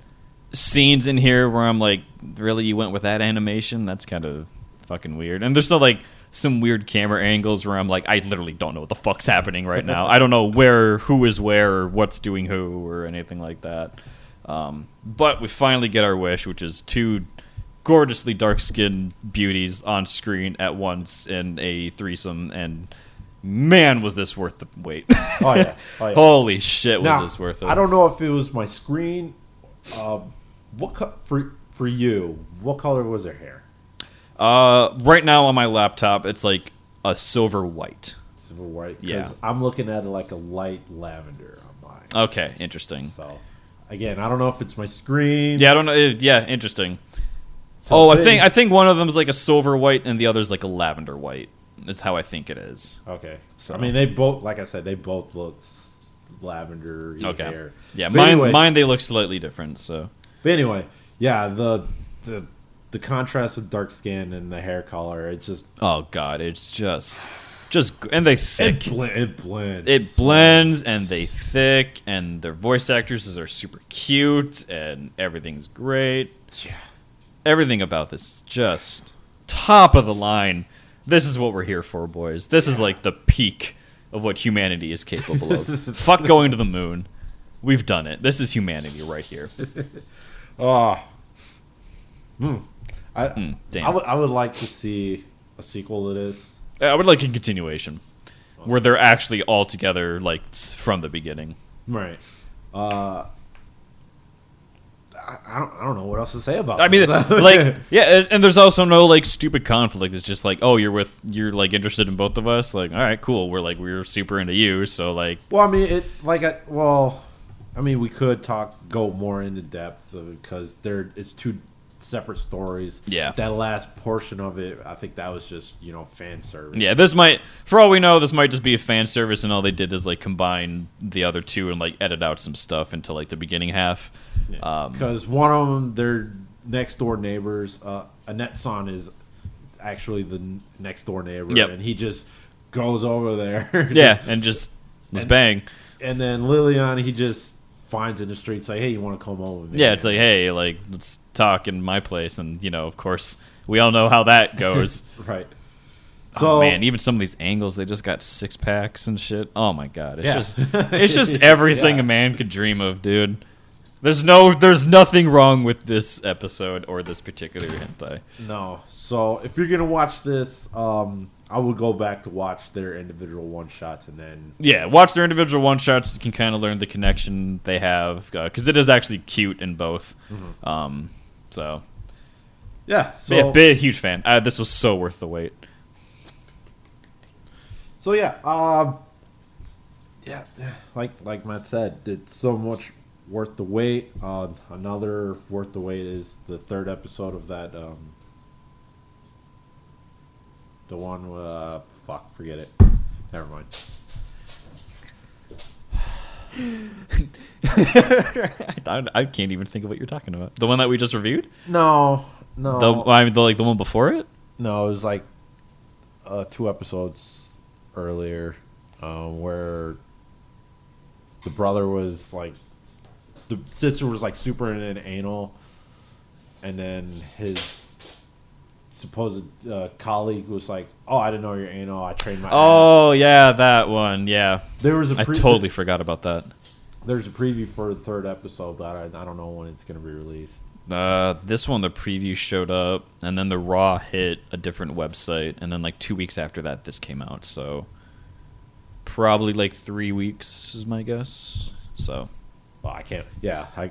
scenes in here where I'm like, really, you went with that animation? That's kind of fucking weird. And there's still like some weird camera angles where I'm like, I literally don't know what the fuck's happening right now. I don't know who is where or what's doing who or anything like that. But we finally get our wish, which is two gorgeously dark-skinned beauties on screen at once in a threesome, and man, was this worth the wait. Oh, yeah. Holy shit, was this worth it. I don't know if it was my screen. For you, what color was her hair? Right now on my laptop, it's like a silver white. Silver white? Yeah. I'm looking at it like a light lavender on mine. Okay, interesting. So... Again, I don't know if it's my screen. Yeah, I don't know. Yeah, interesting. So I think one of them is like a silver white and the other's like a lavender white. That's how I think it is. Okay. So I mean, they both, like I said, they both look lavender hair. Yeah, but mine they look slightly different. So, but anyway, yeah, the contrast of dark skin and the hair color, it's just God, it's just and they thick. It blends. It blends and they thick, and their voice actresses are super cute, and everything's great. Yeah. Everything about this just top of the line. This is what we're here for, boys. This is like the peak of what humanity is capable of. Fuck going to the moon. We've done it. This is humanity right here. Damn. I would like to see a sequel to this. I would like a continuation where they're actually all together, like from the beginning. Right. I don't know what else to say about. I mean, this. like, yeah, and there's also no like stupid conflict. It's just like, oh, you're like interested in both of us. Like, all right, cool. We're super into you. So like, well, I mean, we could go more into depth because it's two separate stories. Yeah. That last portion of it, I think that was just, fan service. Yeah, this might, for all we know, this might just be a fan service, and all they did is like combine the other two and like edit out some stuff into like the beginning half. Because one of them, they're next door neighbors. Anette-san is actually the next door neighbor, and he just goes over there. Yeah, and just bang. And then Liliana, he just finds in the streets like, hey, you want to come home with me? Yeah, it's like, hey, like, let's talk in my place. And, of course, we all know how that goes. Right. So, man, even some of these angles, they just got six packs and shit. Oh, my God. It's just everything a man could dream of, dude. There's nothing wrong with this episode or this particular hentai. No. So, if you're going to watch this, I would go back to watch their individual one-shots and then... Yeah, watch their individual one-shots. You can kind of learn the connection they have. Because it is actually cute in both. Mm-hmm. So... Yeah. So, yeah, big, huge fan. This was so worth the wait. So, yeah. Like Matt said, it's so much worth the wait. Another worth the wait is the third episode of that. The one. Fuck, forget it. Never mind. I can't even think of what you're talking about. The one that we just reviewed? No. The one before it? No, it was like 2 episodes earlier, where the brother was like, the sister was like super into anal, and then his supposed colleague was like, "Oh, I didn't know you're anal. I trained my." Oh yeah, that one. Yeah, there was I totally forgot about that. There's a preview for the third episode, but I don't know when it's going to be released. This one, the preview showed up, and then the Raw hit a different website, and then like 2 weeks after that, this came out. So probably like 3 weeks is my guess. So, well, I can't. Yeah, I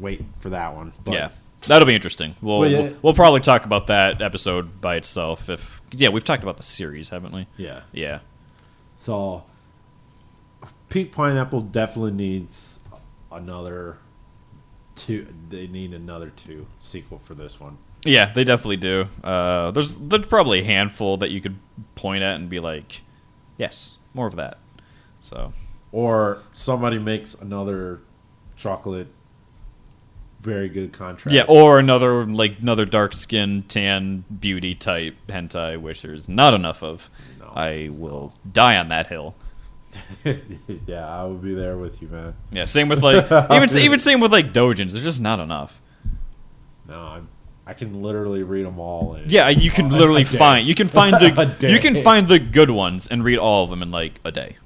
wait for that one. But, yeah, that'll be interesting. We'll probably talk about that episode by itself. We've talked about the series, haven't we? Yeah. Yeah. So, Pink Pineapple definitely needs another 2. They need another 2 sequel for this one. Yeah, they definitely do. There's probably a handful that you could point at and be like, yes, more of that. So, or somebody makes another chocolate, very good contrast. Yeah, or another dark skin, tan, beauty type hentai, which there's not enough of. No. I will die on that hill. Yeah, I will be there with you, man. Yeah, same with like even same with like doujins. There's just not enough. No, I can literally read them all. Yeah, you can literally find the good ones and read all of them in like a day.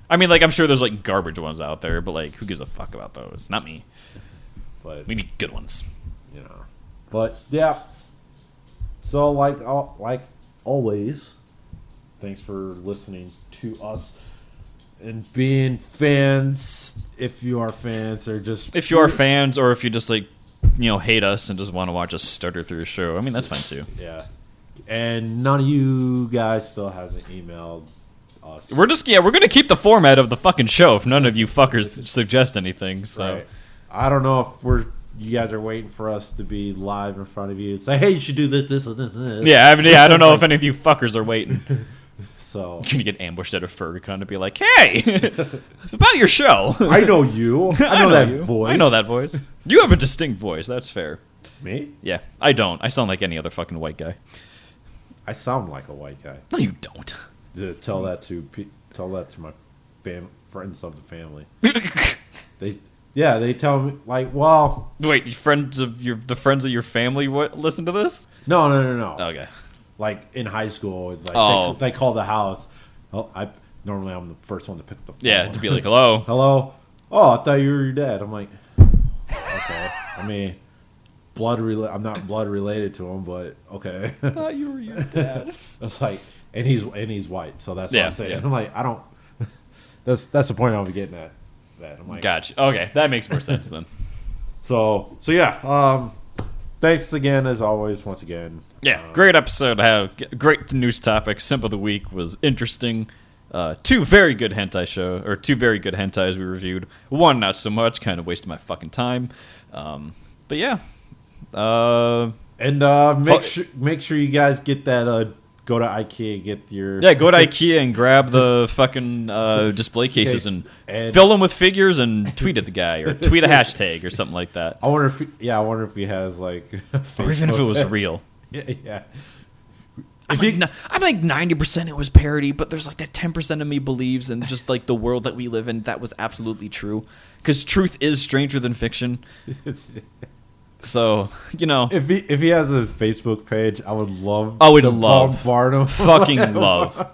I mean, like I'm sure there's like garbage ones out there, but like who gives a fuck about those? Not me. But we need good ones, you know. But yeah. So like always, thanks for listening to us and being fans. If you are fans, or just if you are fans, or if you just like hate us and just want to watch us stutter through a show, I mean that's fine too. Yeah. And none of you guys still hasn't emailed us. We're gonna keep the format of the fucking show if none of you fuckers suggest anything. So right. I don't know if you guys are waiting for us to be live in front of you and say, hey, you should do this, this, and this, and this. Yeah, I don't know if any of you fuckers are waiting. So you're gonna get ambushed at a FurryCon to be like, hey, it's about your show. I know you. I know that voice. I know that voice. You have a distinct voice. That's fair. Me? Yeah, I don't. I sound like any other fucking white guy. I sound like a white guy. No, you don't. Tell that to my friends of the family. They tell me like, well, wait, the friends of your family listen to this? No. Okay. Like in high school, it's like they call the house. Oh, normally I'm the first one to pick up the phone. Yeah, to be like, hello. Hello. Oh, I thought you were your dad. I'm like, okay. I mean, I'm not blood related to him, but okay. I thought you were your dad. It's like, and he's white, so that's what I'm saying. Yeah. I'm like, I don't. That's the point I'm getting at. That I'm like, gotcha. Okay, that makes more sense then. So yeah. Thanks again, as always, once again. Yeah, great episode. Had great news topics. Simp of the week was interesting. 2 very good hentais we reviewed. 1 not so much, kind of wasted my fucking time. But yeah. Make sure you guys get that. Go to IKEA, get your go to IKEA and grab the fucking display cases and fill them with figures and tweet at the guy or tweet a hashtag or something like that. I wonder if he has like, or even if it was real. Yeah. I'm like 90% it was parody, but there's like that 10% of me believes in just like the world that we live in that was absolutely true, because truth is stranger than fiction. So, if he has a Facebook page, I would love. Bombard him. Fucking love.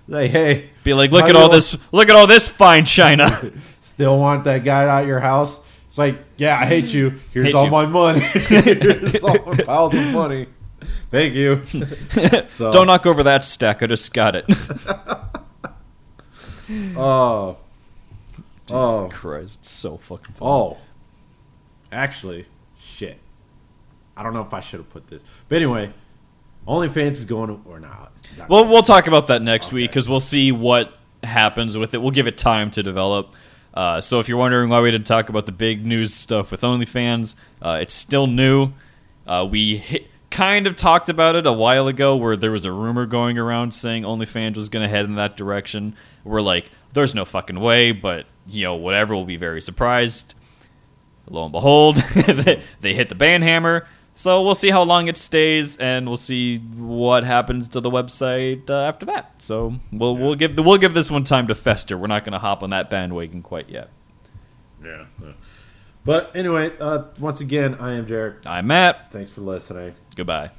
Like, hey, be like, look at all this fine china. Still want that guy out your house? It's like, yeah, I hate you. Here's all my money. Here's all my piles of money. Thank you. So. Don't knock over that stack. I just got it. Oh, Jesus Christ! It's so fucking funny. Oh. Actually, shit. I don't know if I should have put this. But anyway, OnlyFans is going or not. Well, we'll talk about that next week because we'll see what happens with it. We'll give it time to develop. So if you're wondering why we didn't talk about the big news stuff with OnlyFans, it's still new. We kind of talked about it a while ago where there was a rumor going around saying OnlyFans was going to head in that direction. We're like, there's no fucking way, but, whatever, we'll be very surprised. Lo and behold, they hit the ban hammer. So we'll see how long it stays, and we'll see what happens to the website after that. So we'll give this one time to fester. We're not going to hop on that bandwagon quite yet. Yeah. But anyway, once again, I am Jared. I'm Matt. Thanks for listening. Goodbye.